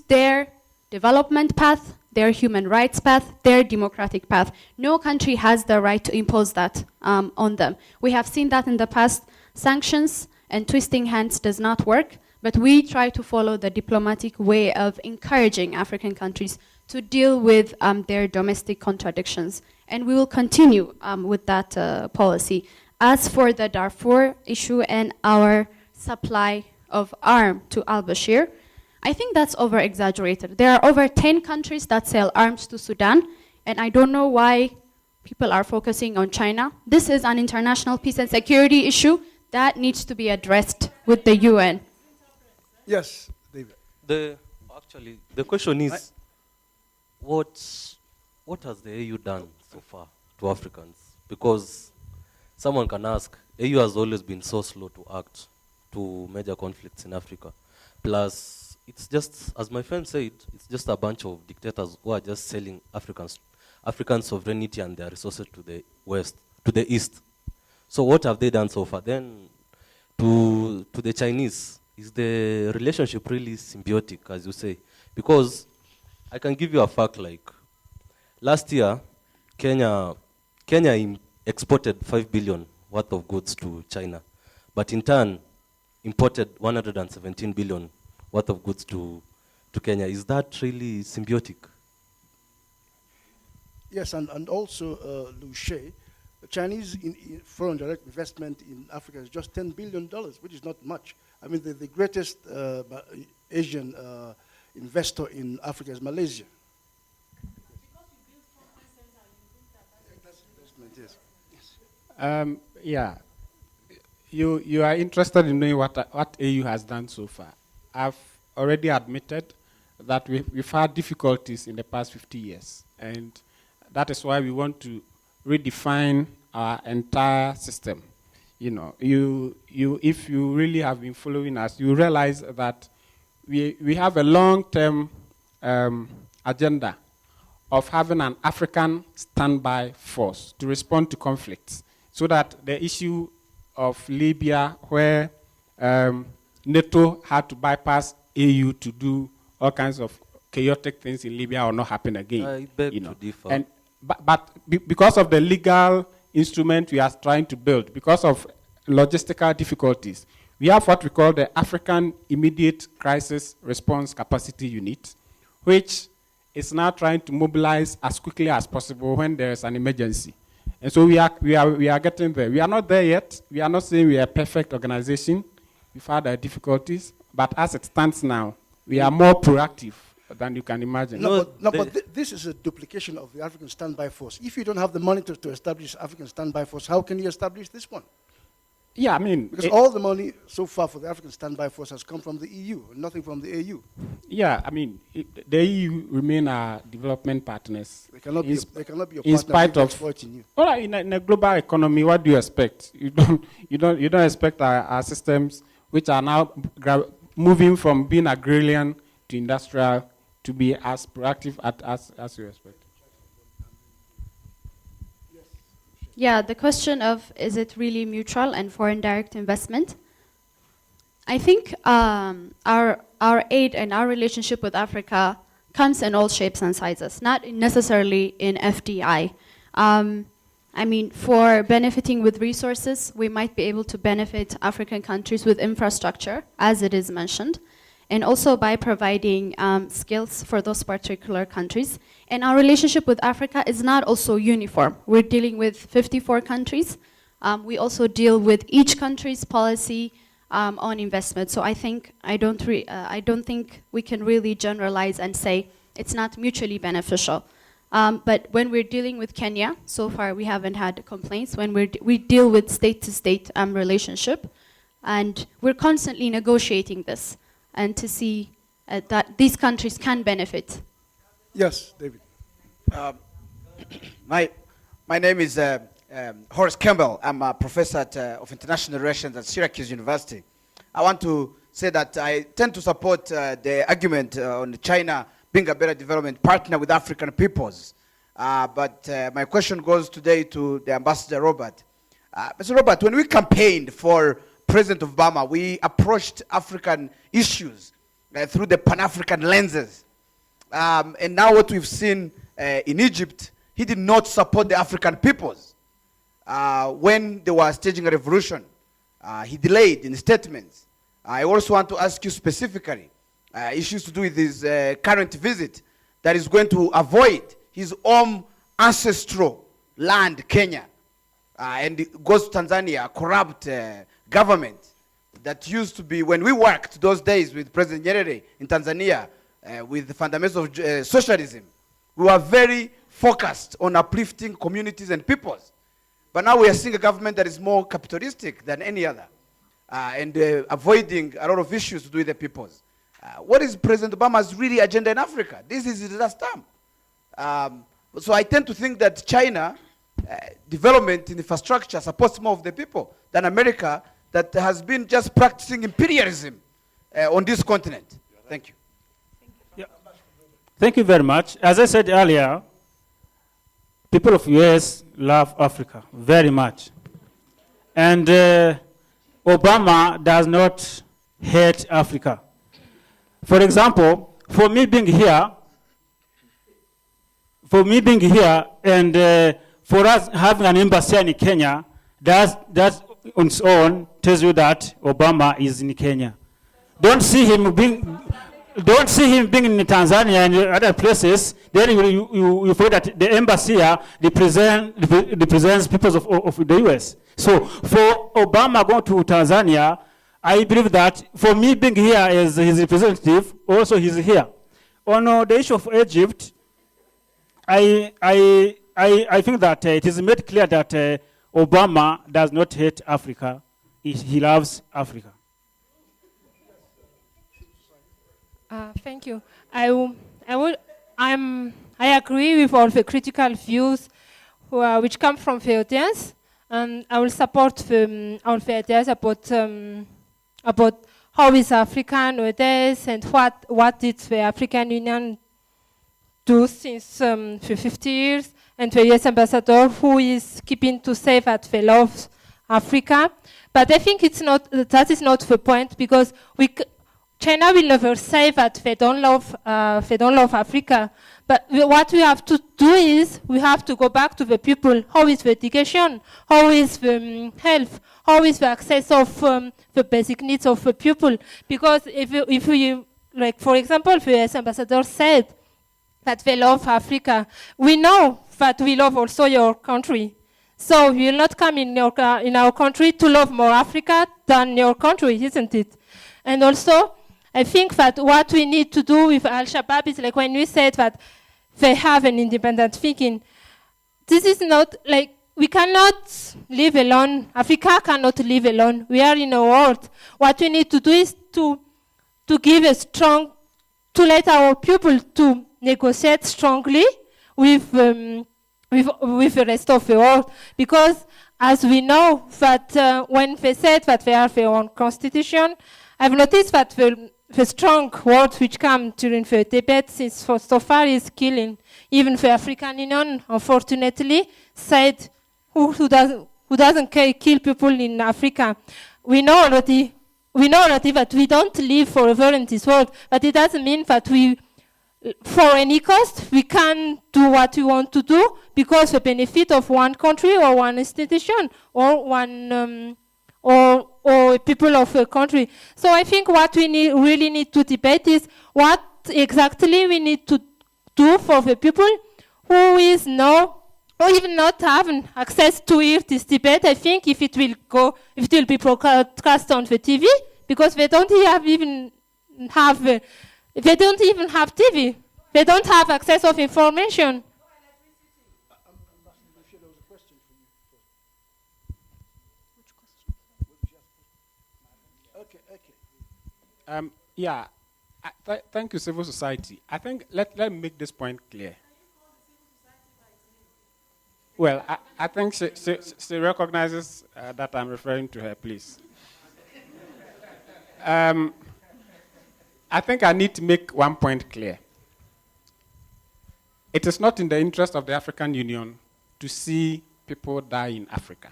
their development path, their human rights path, their democratic path. No country has the right to impose that on them. We have seen that in the past. Sanctions and twisting hands does not work, but we try to follow the diplomatic way of encouraging African countries to deal with their domestic contradictions. And we will continue with that policy. As for the Darfur issue and our supply of arms to al-Bashir, I think that's over-exaggerated. There are over 10 countries that sell arms to Sudan, and I don't know why people are focusing on China. This is an international peace and security issue that needs to be addressed with the UN. Yes, David. The question is, what has the AU done so far to Africans? Because someone can ask, AU has always been so slow to act to major conflicts in Africa. Plus, it's just, as my friend said, it's just a bunch of dictators who are just selling African sovereignty and their resources to the West, to the East. So what have they done so far? Then, to the Chinese, is the relationship really symbiotic, as you say? Because I can give you a fact, like, last year, Kenya exported 5 billion worth of goods to China, but in turn, imported 117 billion worth of goods to Kenya. Is that really symbiotic? Yes, and also, Luche, Chinese foreign direct investment in Africa is just $10 billion, which is not much. I mean, the greatest Asian investor in Africa is Malaysia. Yeah. You are interested in knowing what AU has done so far. I've already admitted that we've had difficulties in the past 50 years. And that is why we want to redefine our entire system. You know, if you really have been following us, you realize that we have a long-term agenda of having an African standby force to respond to conflicts, so that the issue of Libya, where NATO had to bypass AU to do all kinds of chaotic things in Libya, will not happen again. I beg to differ. And but because of the legal instrument we are trying to build, because of logistical difficulties, we have what we call the African Immediate Crisis Response Capacity Unit, which is now trying to mobilize as quickly as possible when there is an emergency. And so we are getting there. We are not there yet. We are not saying we are a perfect organization. We've had our difficulties, but as it stands now, we are more proactive than you can imagine. This is a duplication of the African Standby Force. If you don't have the money to establish African Standby Force, how can you establish this one? Yeah, I mean... Because all the money so far for the African Standby Force has come from the EU, nothing from the AU. Yeah, I mean, the EU remain our development partners. They cannot be your in partners spite of exploiting you. Well, in a global economy, what do you expect? You don't expect our systems, which are now moving from being agrarian to industrial, to be as proactive as you expect. Yeah, the question of is it really mutual and foreign direct investment? I think our aid and our relationship with Africa comes in all shapes and sizes, not necessarily in FDI. I mean, for benefiting with resources, we might be able to benefit African countries with infrastructure, as it is mentioned, and also by providing skills for those particular countries. And our relationship with Africa is not also uniform. We're dealing with 54 countries. We also deal with each country's policy on investment. So I don't think we can really generalize and say it's not mutually beneficial. But when we're dealing with Kenya, so far we haven't had complaints. When we deal with state-to-state relationship, and we're constantly negotiating this, and to see that these countries can benefit. Yes, David. My name is Horace Campbell. I'm a professor of international relations at Syracuse University. I want to say that I tend to support the argument on China being a better development partner with African peoples. But my question goes today to the Ambassador Robert. Mr. Robert, when we campaigned for President Obama, we approached African issues through the Pan-African lenses. And now what we've seen in Egypt, he did not support the African peoples. When they were staging a revolution, he delayed in statements. I also want to ask you specifically, issues to do with his current visit, that is going to avoid his own ancestral land, Kenya, and it goes to Tanzania, a corrupt government that used to be, when we worked those days with President Nyerere in Tanzania, with the fundamentals of socialism, we were very focused on uplifting communities and peoples. But now we are seeing a government that is more capitalistic than any other, and avoiding a lot of issues to do with the peoples. What is President Obama's really agenda in Africa? This is his last term. So I tend to think that China, development in infrastructure supports more of the people than America, that has been just practicing imperialism on this continent. Thank you. Yeah. Thank you very much. As I said earlier, people of US love Africa very much. And Obama does not hate Africa. For example, for me being here, and for us having an embassy in Kenya, that on its own tells you that Obama is in Kenya. Don't see him being in Tanzania and other places. Then you find that the embassy here represents people of the US. So for Obama going to Tanzania, I believe that for me being here as his representative, also he's here. On the issue of Egypt, I think that it is made clear that Obama does not hate Africa. He loves Africa. Thank you. I agree with all the critical views which come from the audience, and I will support all the ideas about how is Africa nowadays and what did the African Union do since 50 years, and the US ambassador who is keeping to say that they love Africa. But I think that is not the point, because China will never say that they don't love Africa. But what we have to do is we have to go back to the people. How is the education? How is the health? How is the access of the basic needs of the people? Because if you, like for example, the US ambassador said that they love Africa, we know that we love also your country. So you will not come in our country to love more Africa than your country, isn't it? And also, I think that what we need to do with Al-Shabaab is like when we said that they have an independent thinking. This is not like, we cannot live alone. Africa cannot live alone. We are in a world. What we need to do is to give a strong, to let our people to negotiate strongly with the rest of the world. Because as we know that when they said that they have their own constitution, I've noticed that the strong words which come during the debate since so far is killing. Even the African Union, unfortunately, said who doesn't kill people in Africa. We know already that we don't live forever in this world, but it doesn't mean that we, for any cost, we can do what we want to do because the benefit of one country or one institution or one or people of a country. So I think what we really need to debate is what exactly we need to do for the people who is now or even not having access to hear this debate. I think if it will be broadcast on the TV, because they don't even have TV. They don't have access of information. Yeah, thank you, civil society. I think let me make this point clear. Well, I think she recognizes that I'm referring to her, please. I think I need to make one point clear. It is not in the interest of the African Union to see people die in Africa.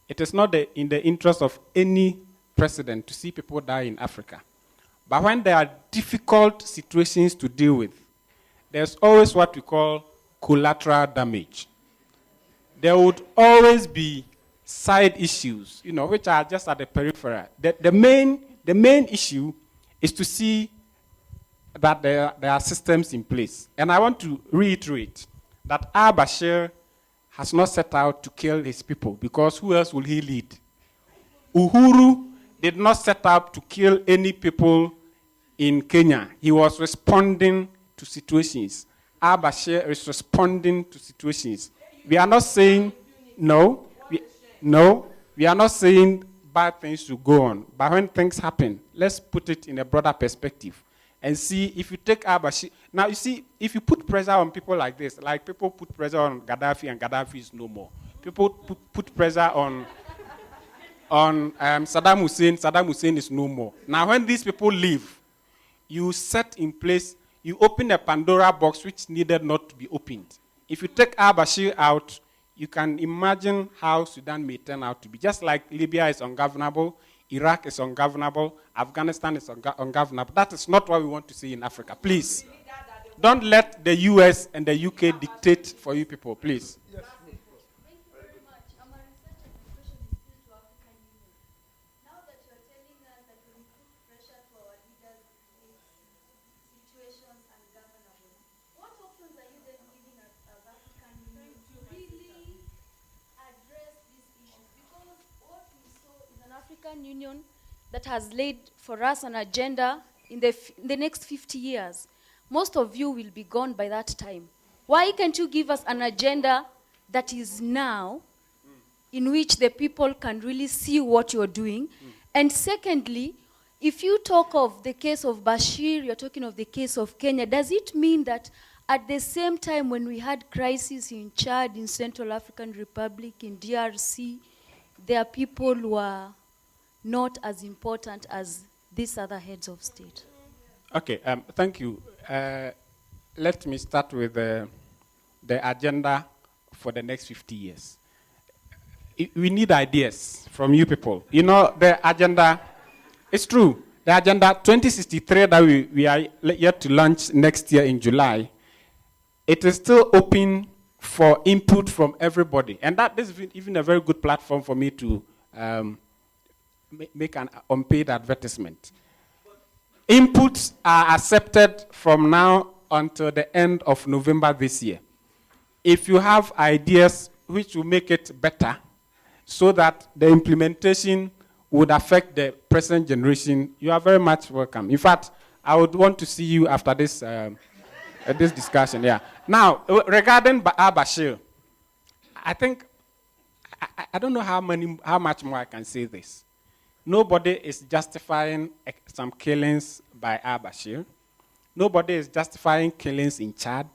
It is not in the interest of any president to see people die in Africa. But when there are difficult situations to deal with, there's always what we call collateral damage. There would always be side issues, which are just at the periphery. The main issue is to see that there are systems in place. And I want to reiterate that al-Bashir has not set out to kill his people, because who else will he lead? Uhuru did not set out to kill any people in Kenya. He was responding to situations. Al-Bashir is responding to situations. We are not saying we are not saying bad things to go on. But when things happen, let's put it in a broader perspective and see if you take al-Bashir. Now, you see, if you put pressure on people like this, like people put pressure on Gaddafi and Gaddafi is no more. People put pressure on Saddam Hussein is no more. Now, when these people leave, you set in place, you open a Pandora box which needed not to be opened. If you take al-Bashir out, you can imagine how Sudan may turn out to be. Just like Libya is ungovernable, Iraq is ungovernable, Afghanistan is ungovernable. That is not what we want to see in Africa. Please, don't let the US and the UK dictate for you people, please. Yes. Union that has laid for us an agenda in the next 50 years. Most of you will be gone by that time. Why can't you give us an agenda that is now, in which the people can really see what you're doing? And secondly, if you talk of the case of Bashir, you're talking of the case of Kenya, does it mean that at the same time when we had crises in Chad, in Central African Republic, in DRC, their people were not as important as these other heads of state? Okay, thank you. Let me start with the agenda for the next 50 years. We need ideas from you people. The agenda, it's true. The agenda 2063 that we are yet to launch next year in July, it is still open for input from everybody. And that is even a very good platform for me to make an unpaid advertisement. Inputs are accepted from now until the end of November this year. If you have ideas which will make it better so that the implementation would affect the present generation, you are very much welcome. In fact, I would want to see you after this this discussion. Yeah. Now, regarding Bashir, I think I don't know how much more I can say this. Nobody is justifying some killings by al-Bashir. Nobody is justifying killings in Chad.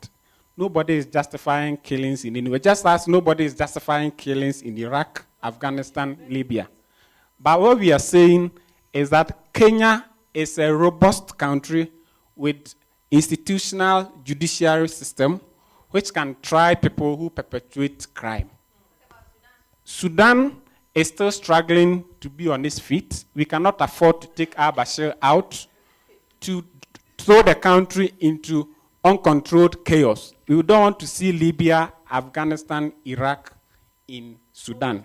Nobody is justifying killings in anywhere. Just as nobody is justifying killings in Iraq, Afghanistan, Libya. But what we are saying is that Kenya is a robust country with institutional judiciary system which can try people who perpetuate crime. Sudan is still struggling to be on its feet. We cannot afford to take al-Bashir out to throw the country into uncontrolled chaos. We don't want to see Libya, Afghanistan, Iraq in Sudan.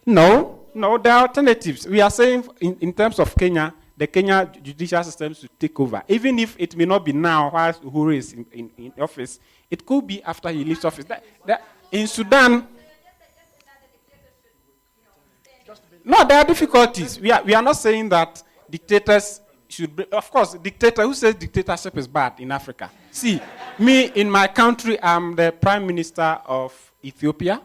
No, there are alternatives. We are saying in terms of Kenya, the Kenya judicial system should take over. Even if it may not be now while Uhuru is in office, it could be after he leaves office. In Sudan, no, there are difficulties. We are not saying that dictators should be, of course, who says dictatorship is bad in Africa? See, me in my country, I'm the Prime Minister of Ethiopia.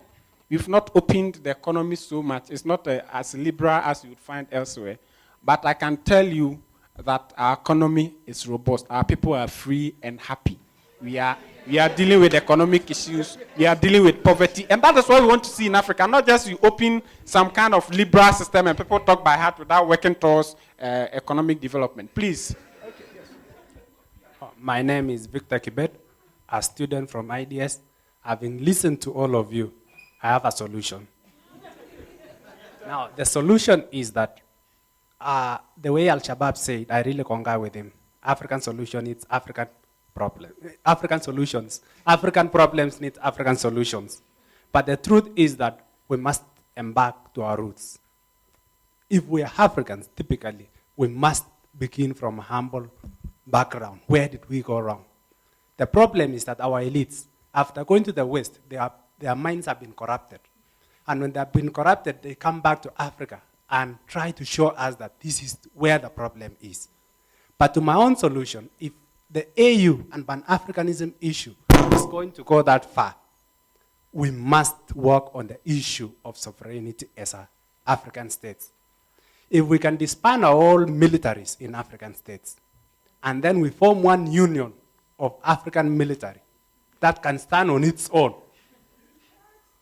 We've not opened the economy so much. It's not as liberal as you would find elsewhere. But I can tell you that our economy is robust. Our people are free and happy. We are dealing with economic issues. We are dealing with poverty. And that is what we want to see in Africa. Not just you open some kind of liberal system and people talk by heart without working towards economic development. Please. Okay, yes. My name is Victor Kibet, a student from IDS. Having listened to all of you, I have a solution. Now, the solution is that the way Al-Shabaab said, I really concur with him. African solution needs African problem. African solutions. African problems need African solutions. But the truth is that we must embark to our roots. If we are Africans, typically, we must begin from a humble background. Where did we go wrong? The problem is that our elites, after going to the West, their minds have been corrupted. And when they have been corrupted, they come back to Africa and try to show us that this is where the problem is. But to my own solution, if the AU and Pan-Africanism issue is going to go that far, we must work on the issue of sovereignty as African states. If we can disband all militaries in African states, and then we form one union of African military that can stand on its own,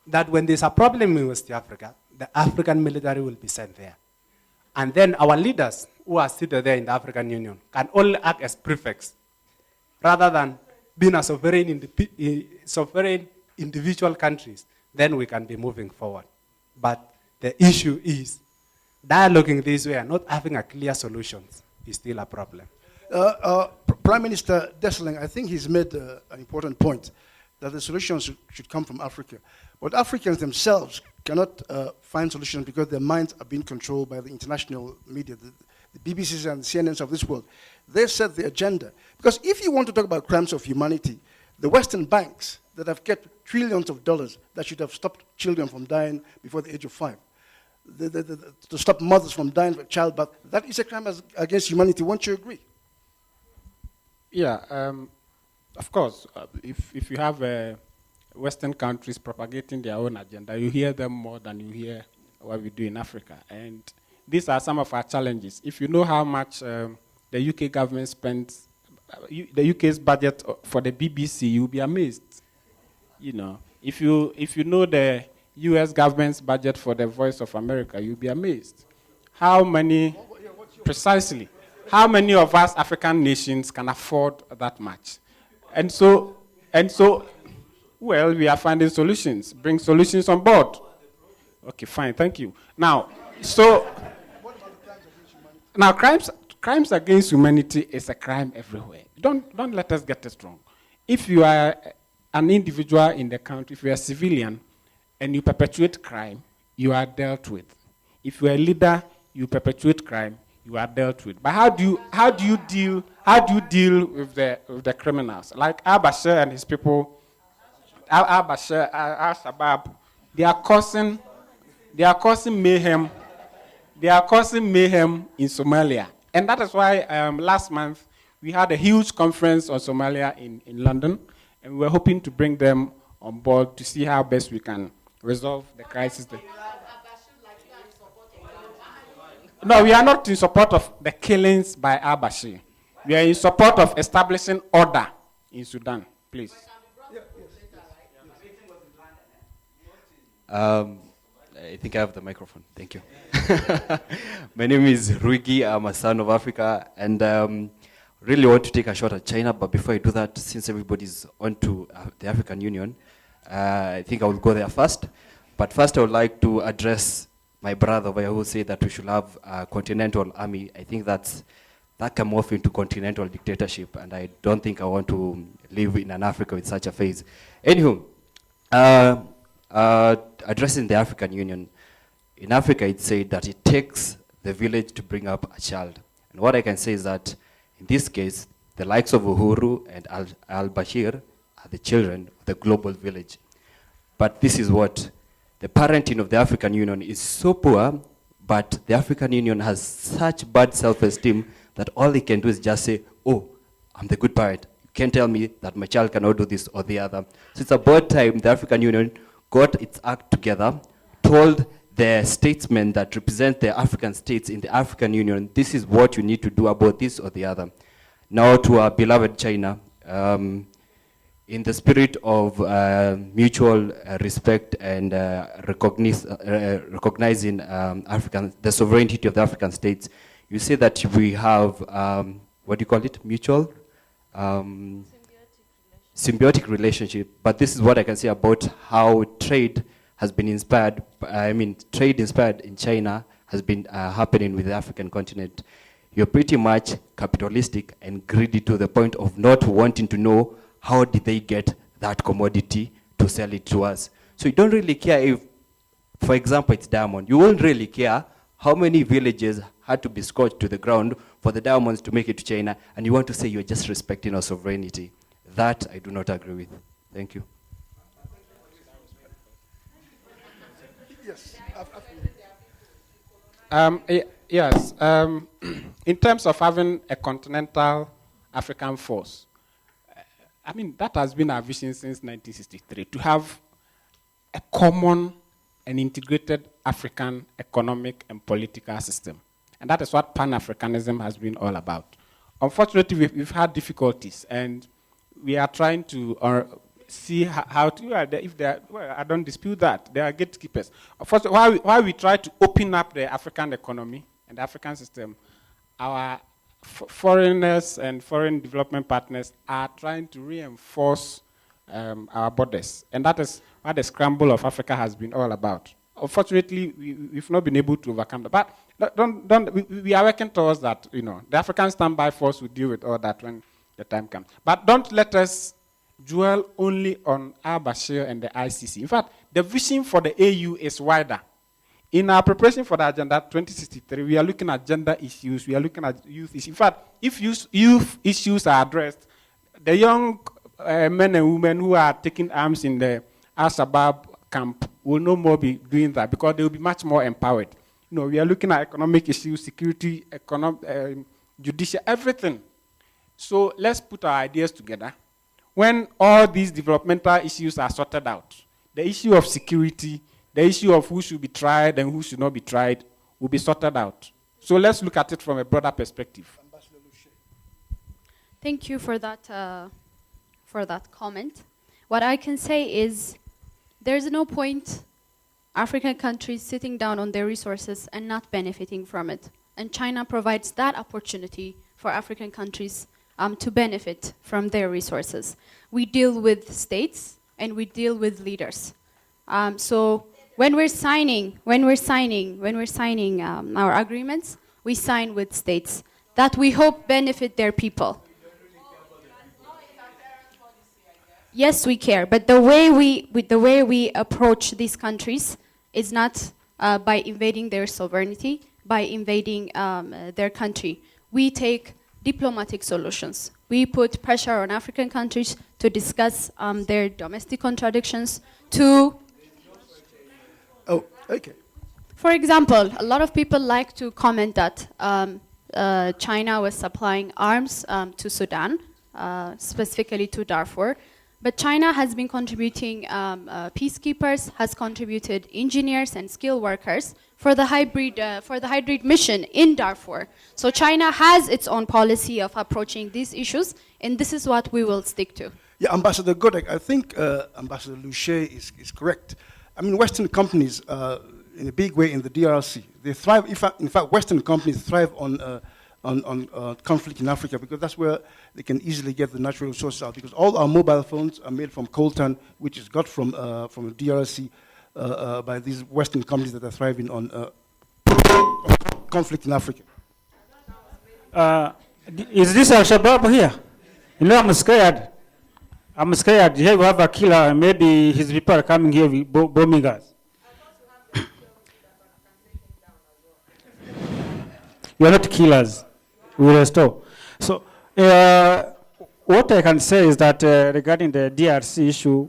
that when there's a problem in West Africa, the African military will be sent there. And then our leaders who are seated there in the African Union can only act as prefects rather than being a sovereign individual countries. Then we can be moving forward. But the issue is dialoguing this way and not having a clear solutions is still a problem. Prime Minister Desling, I think he's made an important point that the solutions should come from Africa. But Africans themselves cannot find solutions because their minds are being controlled by the international media, the BBCs and CNNs of this world. They set the agenda. Because if you want to talk about crimes of humanity, the Western banks that have kept trillions of dollars that should have stopped children from dying before the age of 5, to stop mothers from dying from childbirth, that is a crime against humanity. Won't you agree? Yeah, of course. If you have Western countries propagating their own agenda, you hear them more than you hear what we do in Africa. And these are some of our challenges. If you know how much the UK government spends, the UK's budget for the BBC, you'll be amazed. You know, if you know the US government's budget for the Voice of America, you'll be amazed. How many of us African nations can afford that much? And so, well, we are finding solutions. Bring solutions on board. Okay, fine, thank you. Now, crimes against humanity is a crime everywhere. Don't let us get this wrong. If you are an individual in the country, if you are a civilian, and you perpetuate crime, you are dealt with. If you are a leader, you perpetuate crime, you are dealt with. But how do you deal with the criminals? Like al-Bashir and his people, al-Bashir, al-Shabaab, they are causing They are causing mayhem. They are causing mayhem in Somalia. And that is why last month we had a huge conference on Somalia in London, and we were hoping to bring them on board to see how best we can resolve the crisis there. No, we are not in support of the killings by al-Bashir. We are in support of establishing order in Sudan, please. I think I have the microphone. Thank you. My name is Ruigi. I'm a son of Africa, and really want to take a shot at China. But before I do that, since everybody's on to the African Union, I think I will go there first. But first, I would like to address my brother over here who said that we should have a continental army. I think that can morph into continental dictatorship, and I don't think I want to live in an Africa with such a phase. Anywho, addressing the African Union, in Africa it's said that it takes the village to bring up a child. And what I can say is that in this case, the likes of Uhuru and al-Bashir are the children of the global village. But this is what the parenting of the African Union is so poor, but the African Union has such bad self-esteem that all they can do is just say, oh, I'm the good parent. You can't tell me that my child cannot do this or the other. So it's about time the African Union got its act together, told the statesmen that represent the African states in the African Union, this is what you need to do about this or the other. Now to our beloved China, in the spirit of mutual respect and recognizing the sovereignty of the African states, you say that we have, what do you call it, mutual? Symbiotic relationship. But this is what I can say about how trade has been inspired, trade inspired in China has been happening with the African continent. You're pretty much capitalistic and greedy to the point of not wanting to know how did they get that commodity to sell it to us. So you don't really care if, for example, it's diamond. You won't really care how many villages had to be scorched to the ground for the diamonds to make it to China, and you want to say you're just respecting our sovereignty. That I do not agree with. Thank you. Yes. Yes. In terms of having a continental African force, that has been our vision since 1963, to have a common and integrated African economic and political system. And that is what Pan-Africanism has been all about. Unfortunately, we've had difficulties, and we are trying to see how to, I don't dispute that, they are gatekeepers. Unfortunately, while we try to open up the African economy and the African system, our foreigners and foreign development partners are trying to reinforce our borders. And that is what the scramble of Africa has been all about. Unfortunately, we've not been able to overcome that. But we are working towards that. The African standby force will deal with all that when the time comes. But don't let us dwell only on al-Bashir and the ICC. In fact, the vision for the AU is wider. In our preparation for the Agenda 2063, we are looking at gender issues, we are looking at youth issues. In fact, if youth issues are addressed, the young men and women who are taking arms in the al-Shabaab camp will no more be doing that because they will be much more empowered. We are looking at economic issues, security, judicial, everything. So let's put our ideas together. When all these developmental issues are sorted out, the issue of security, the issue of who should be tried and who should not be tried will be sorted out. So let's look at it from a broader perspective. Thank you for that comment. What I can say is there's no point African countries sitting down on their resources and not benefiting from it. And China provides that opportunity for African countries to benefit from their resources. We deal with states and we deal with leaders. So when we're signing our agreements, we sign with states that we hope benefit their people. Yes, we care, but the way we approach these countries is not by invading their sovereignty, by invading their country. We take diplomatic solutions. We put pressure on African countries to discuss their domestic contradictions, to... Oh, okay. For example, a lot of people like to comment that China was supplying arms to Sudan, specifically to Darfur. But China has been contributing peacekeepers, has contributed engineers and skilled workers for the hybrid mission in Darfur. So China has its own policy of approaching these issues, and this is what we will stick to. Yeah, Ambassador Godek, I think Ambassador Luche is correct. I mean, Western companies, in a big way in the DRC, they thrive. In fact, Western companies thrive on conflict in Africa because that's where they can easily get the natural resources out. Because all our mobile phones are made from coltan, which is got from the DRC by these Western companies that are thriving on conflict in Africa. Is this Al-Shabaab here? You know, I'm scared. I'm scared. Here we have a killer, and maybe his people are coming here bombing us. You are not killers. We will restore. So, what I can say is that regarding the DRC issue,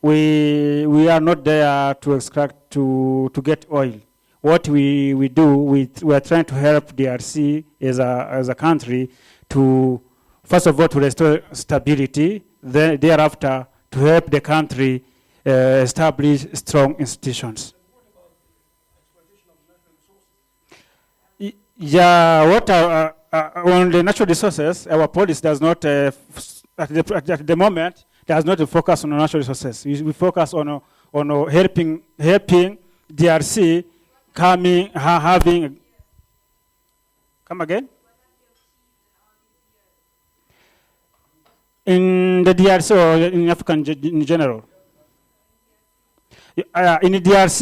we are not there to extract to get oil. What we do, we are trying to help DRC as a country to, first of all, to restore stability. Then thereafter, to help the country establish strong institutions. Yeah, what on the natural resources, our policy does not, at the moment, does not focus on natural resources. We focus on helping DRC having. Come again? In the DRC or in Africa in general? In the DRC,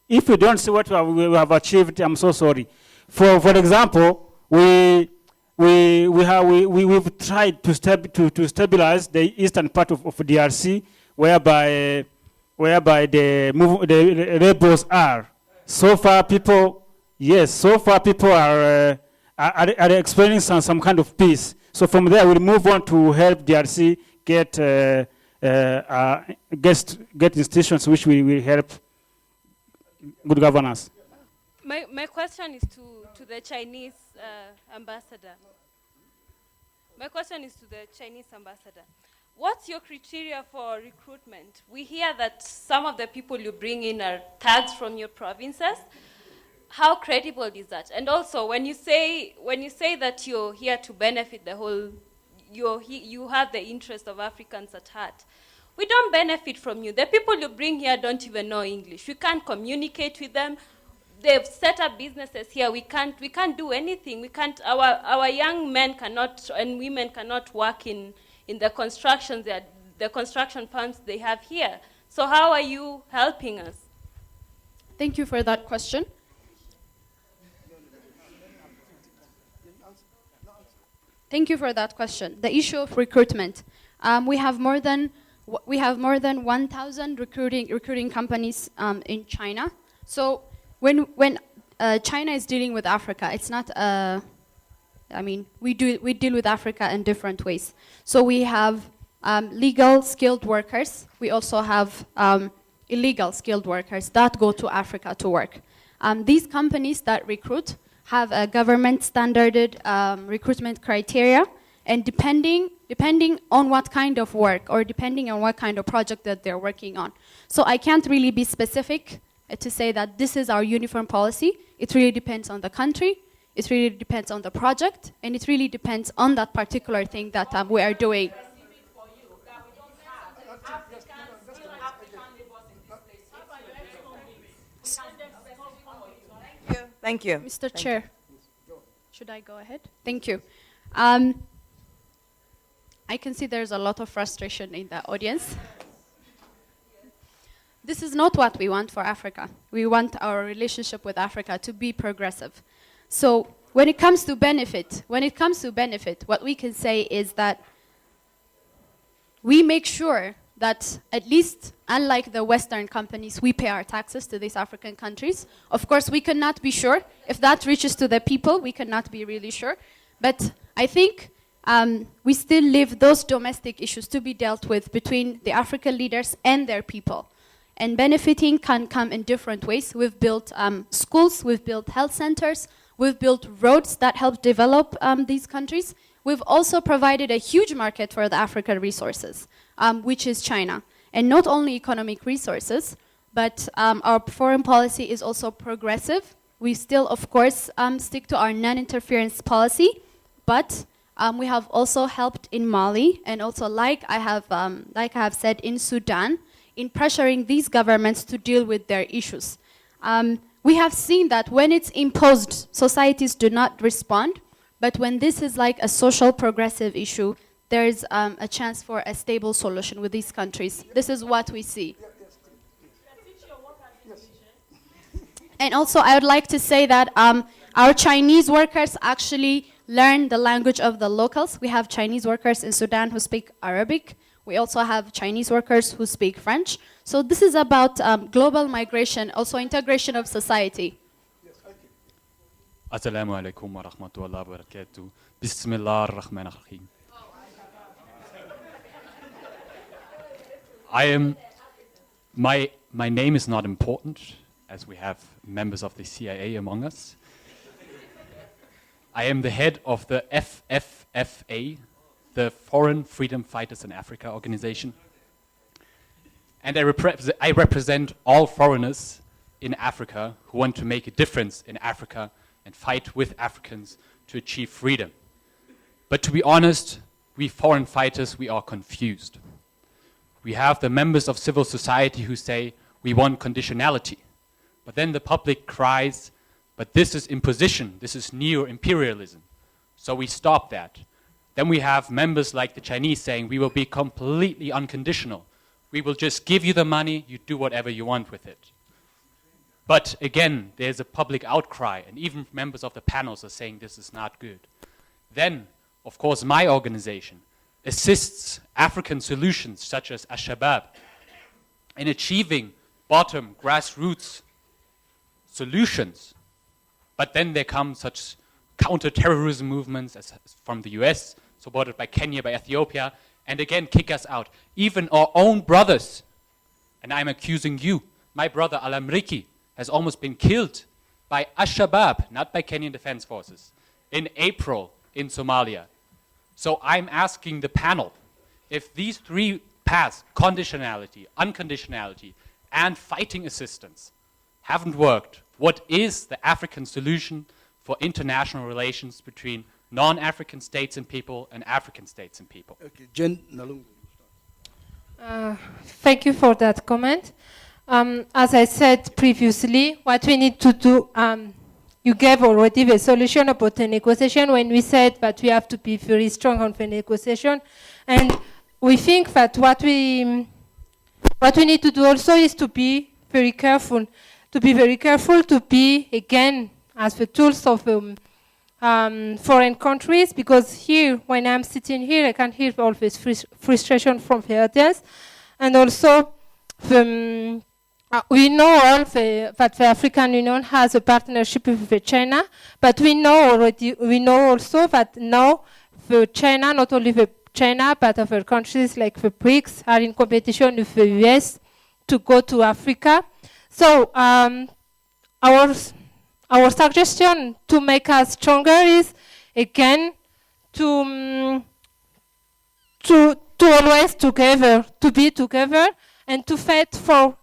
if we don't see what we have achieved, I'm so sorry. For example, we've tried to stabilize the eastern part of DRC, whereby the rebels are. So far, people are experiencing some kind of peace. So from there, we'll move on to help DRC get institutions which will help good governance. My question is to the Chinese ambassador. My question is to the Chinese ambassador. What's your criteria for recruitment? We hear that some of the people you bring in are thugs from your provinces. How credible is that? And also, when you say that you're here to benefit the whole, you have the interest of Africans at heart. We don't benefit from you. The people you bring here don't even know English. We can't communicate with them. They've set up businesses here. We can't do anything. We can't. Our young men cannot and women cannot work in the construction firms they have here. So how are you helping us? Thank you for that question. Thank you for that question. The issue of recruitment. We have more than 1,000 recruiting companies in China. So when China is dealing with Africa, it's not. We deal with Africa in different ways. So we have legal skilled workers. We also have illegal skilled workers that go to Africa to work. These companies that recruit have a government standarded recruitment criteria, and depending on what kind of work or depending on what kind of project that they're working on. So I can't really be specific to say that this is our uniform policy. It really depends on the country, it really depends on the project, and it really depends on that particular thing that we are doing. Thank you. Mr. Chair, should I go ahead? Thank you. I can see there's a lot of frustration in the audience. This is not what we want for Africa. We want our relationship with Africa to be progressive. So when it comes to benefit, what we can say is that we make sure that at least, unlike the Western companies, we pay our taxes to these African countries. Of course, we cannot be sure. If that reaches to the people, we cannot be really sure. But I think we still leave those domestic issues to be dealt with between the African leaders and their people. And benefiting can come in different ways. We've built schools, we've built health centers, we've built roads that help develop these countries. We've also provided a huge market for the African resources, which is China. And not only economic resources, but our foreign policy is also progressive. We still, of course, stick to our non-interference policy, but we have also helped in Mali, and also like I have said in Sudan, in pressuring these governments to deal with their issues. We have seen that when it's imposed, societies do not respond, but when this is like a social progressive issue, there is a chance for a stable solution with these countries. This is what we see. And also I would like to say that our Chinese workers actually learn the language of the locals. We have Chinese workers in Sudan who speak Arabic. We also have Chinese workers who speak French. So this is about global migration, also integration of society. Assalamu alaikum wa rahmatullahi wa barakatuh. Bismillah ar-Rahman ar-Rahim. My name is not important, as we have members of the CIA among us. I am the head of the FFFA, the Foreign Freedom Fighters in Africa organization. And I represent all foreigners in Africa who want to make a difference in Africa and fight with Africans to achieve freedom. But to be honest, we foreign fighters, we are confused. We have the members of civil society who say, we want conditionality. But then the public cries, but this is imposition, this is neo-imperialism. So we stop that. Then we have members like the Chinese saying, we will be completely unconditional. We will just give you the money, you do whatever you want with it. But again, there's a public outcry, and even members of the panels are saying this is not good. Then, of course, my organization assists African solutions such as Al-Shabaab in achieving bottom grassroots solutions. But then there come such counter-terrorism movements as from the US, supported by Kenya, by Ethiopia, and again kick us out. Even our own brothers, and I'm accusing you, my brother Al-Amriki has almost been killed by Al-Shabaab, not by Kenyan Defense Forces, in April in Somalia. So I'm asking the panel, if these three paths, conditionality, unconditionality, and fighting assistance, haven't worked, what is the African solution for international relations between non-African states and people and African states and people? Okay, Jen Nalungu. Thank you for that comment. As I said previously, what we need to do, you gave already the solution about the negotiation when we said that we have to be very strong on the negotiation. And we think that what we need to do also is to be very careful. To be, again, as the tools of foreign countries, because here, when I'm sitting here, I can hear all this frustration from the audience. And also, we know that the African Union has a partnership with China, but we know also that now the China, not only the China, but other countries like the BRICS are in competition with the US to go to Africa. So our suggestion to make us stronger is, again, to always together, to be together, and to fight for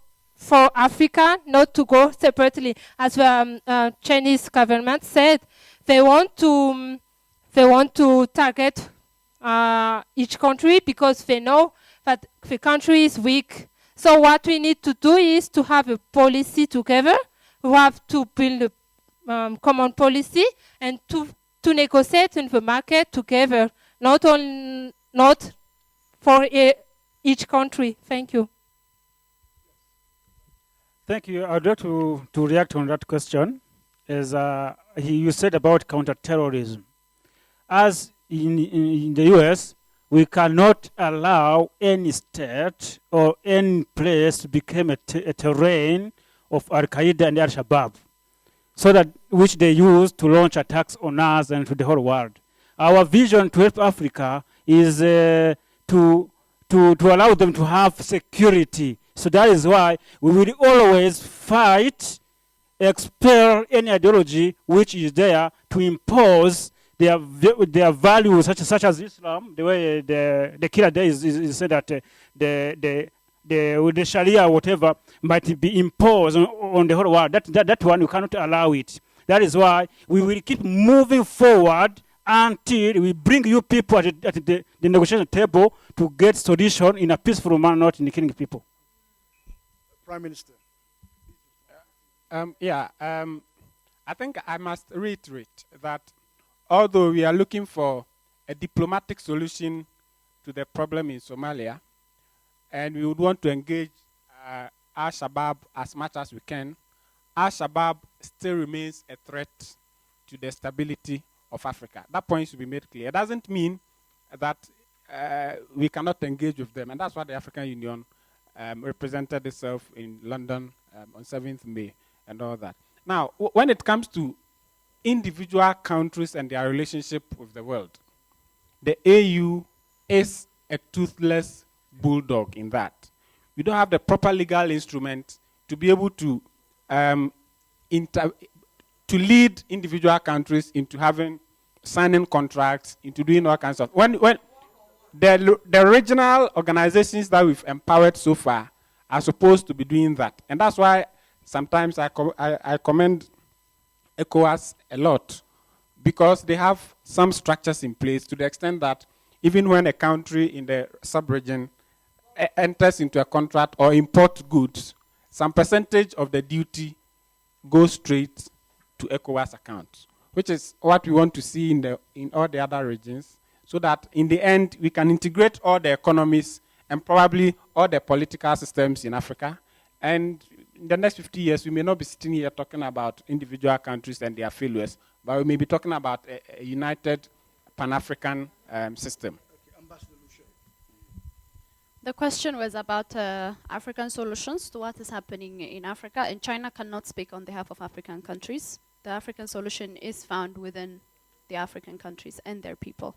Africa, not to go separately. As the Chinese government said, they want to target each country because they know that the country is weak. So what we need to do is to have a policy together. We have to build a common policy and to negotiate in the market together, not for each country. Thank you. Thank you. I'd like to react on that question. As you said about counterterrorism. As in the US, we cannot allow any state or any place to become a terrain of Al-Qaeda and Al-Shabaab, so that which they use to launch attacks on us and to the whole world. Our vision to help Africa is to allow them to have security So that is why we will always fight, expel any ideology which is there to impose their values, such as Islam. The way the killer there is said that the Sharia, whatever, might be imposed on the whole world. That one, you cannot allow it. That is why we will keep moving forward until we bring you people at the negotiation table to get solution in a peaceful manner, not in killing people. Prime Minister. I think I must reiterate that although we are looking for a diplomatic solution to the problem in Somalia, and we would want to engage Al-Shabaab as much as we can, Al-Shabaab still remains a threat to the stability of Africa. That point should be made clear. It doesn't mean that we cannot engage with them, and that's why the African Union represented itself in London on 7th May and all that. Now, when it comes to individual countries and their relationship with the world, the AU is a toothless bulldog in that. We don't have the proper legal instrument to be able to lead individual countries into signing contracts, into doing all kinds of. When the regional organizations that we've empowered so far are supposed to be doing that, and that's why sometimes I commend ECOWAS a lot, because they have some structures in place to the extent that even when a country in the sub-region enters into a contract or import goods, some percentage of the duty goes straight to ECOWAS accounts, which is what we want to see in all the other regions, so that in the end we can integrate all the economies and probably all the political systems in Africa. And in the next 50 years, we may not be sitting here talking about individual countries and their failures, but we may be talking about a united Pan-African system. The question was about African solutions to what is happening in Africa, and China cannot speak on behalf of African countries. The African solution is found within the African countries and their people.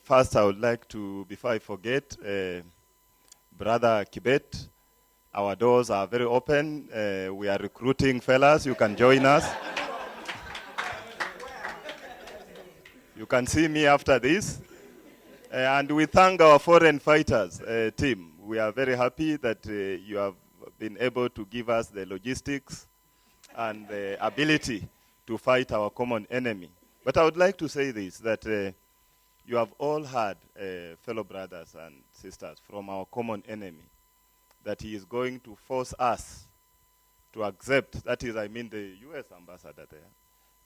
First, I would like to, before I forget, Brother Kibet, our doors are very open. We are recruiting fellas. You can join us. You can see me after this. And we thank our foreign fighters team. We are very happy that you have been able to give us the logistics and the ability to fight our common enemy. But I would like to say this, that you have all heard, fellow brothers and sisters, from our common enemy, that he is going to force us to accept, that is, I mean the US ambassador there,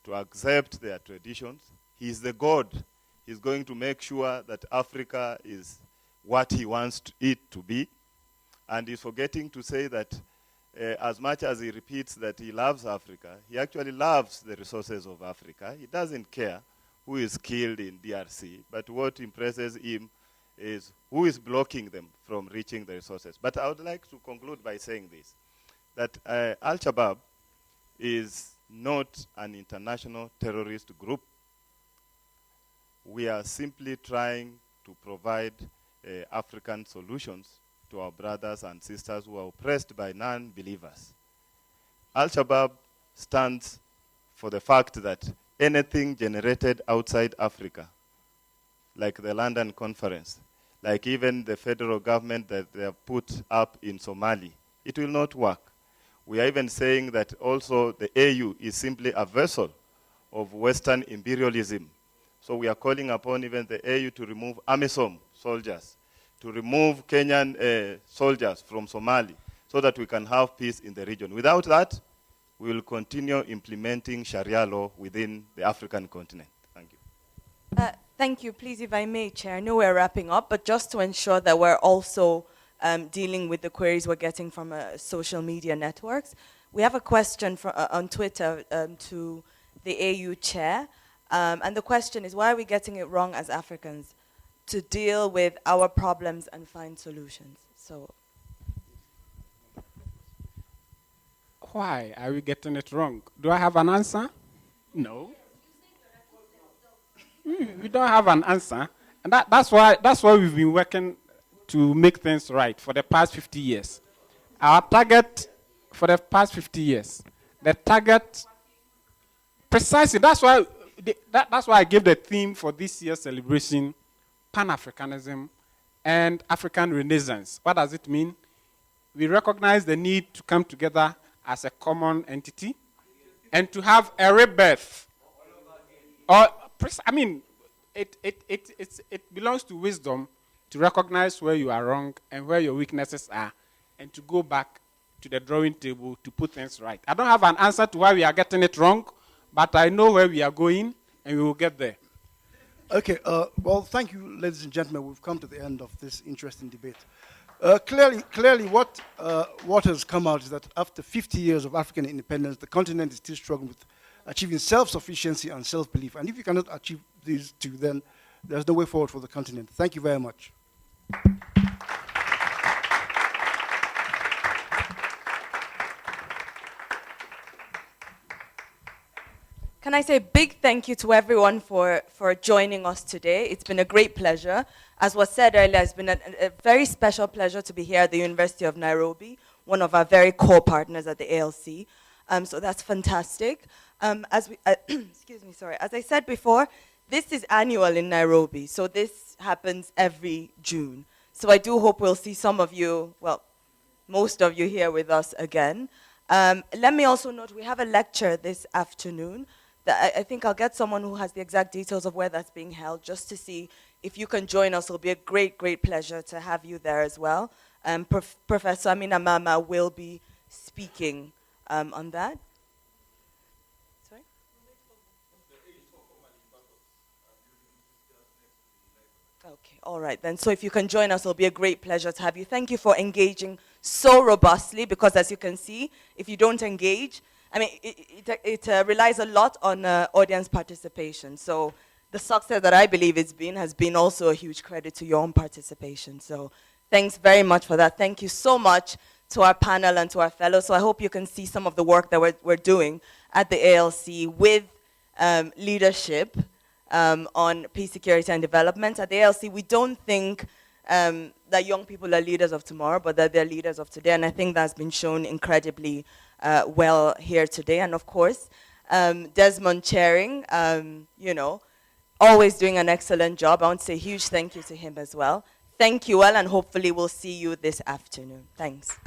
to accept their traditions. He is the God. He's going to make sure that Africa is what he wants it to be. And he's forgetting to say that as much as he repeats that he loves Africa, he actually loves the resources of Africa. He doesn't care who is killed in DRC, but what impresses him is who is blocking them from reaching the resources. But I would like to conclude by saying this, that Al-Shabaab is not an international terrorist group. We are simply trying to provide African solutions to our brothers and sisters who are oppressed by non-believers. Al-Shabaab stands for the fact that anything generated outside Africa, like the London Conference, like even the federal government that they have put up in Somali, it will not work. We are even saying that also the AU is simply a vessel of Western imperialism. So we are calling upon even the AU to remove AMISOM soldiers, to remove Kenyan soldiers from Somali, so that we can have peace in the region. Without that, we will continue implementing Sharia law within the African continent. Thank you. Thank you. Please, if I may, Chair, I know we're wrapping up, but just to ensure that we're also dealing with the queries we're getting from social media networks, we have a question on Twitter to the AU Chair. And the question is, why are we getting it wrong as Africans to deal with our problems and find solutions? So, why are we getting it wrong? Do I have an answer? No. We don't have an answer. And that's why we've been working to make things right for the past 50 years. Our target for the past 50 years, the target, precisely, that's why I gave the theme for this year's celebration, Pan-Africanism and African Renaissance. What does it mean? We recognize the need to come together as a common entity and to have a rebirth. It belongs to wisdom to recognize where you are wrong and where your weaknesses are, and to go back to the drawing table to put things right. I don't have an answer to why we are getting it wrong, but I know where we are going, and we will get there. Okay, well, thank you, ladies and gentlemen. We've come to the end of this interesting debate. Clearly, what has come out is that after 50 years of African independence, the continent is still struggling with achieving self-sufficiency and self-belief. And if you cannot achieve these two, then there's no way forward for the continent. Thank you very much. Can I say a big thank you to everyone for joining us today. It's been a great pleasure. As was said earlier, it's been a very special pleasure to be here at the University of Nairobi, one of our very core partners at the ALC. So that's fantastic. Excuse me, sorry. As I said before, this is annual in Nairobi, so this happens every June. So I do hope we'll see some of you, well, most of you here with us again. Let me also note we have a lecture this afternoon. I think I'll get someone who has the exact details of where that's being held, just to see if you can join us. It'll be a great, great pleasure to have you there as well. Professor Amina Mama will be speaking on that. Sorry? Okay, all right then. So if you can join us, it'll be a great pleasure to have you. Thank you for engaging so robustly, because as you can see, if you don't engage, I mean, it relies a lot on audience participation. So the success that I believe it's been has been also a huge credit to your own participation. So thanks very much for that. Thank you so much to our panel and to our fellows. So I hope you can see some of the work that we're doing at the ALC with leadership on peace, security, and development. At the ALC, we don't think that young people are leaders of tomorrow, but that they're leaders of today. And I think that's been shown incredibly well here today. And of course, Desmond chairing, always doing an excellent job. I want to say a huge thank you to him as well. Thank you all, and hopefully we'll see you this afternoon. Thanks.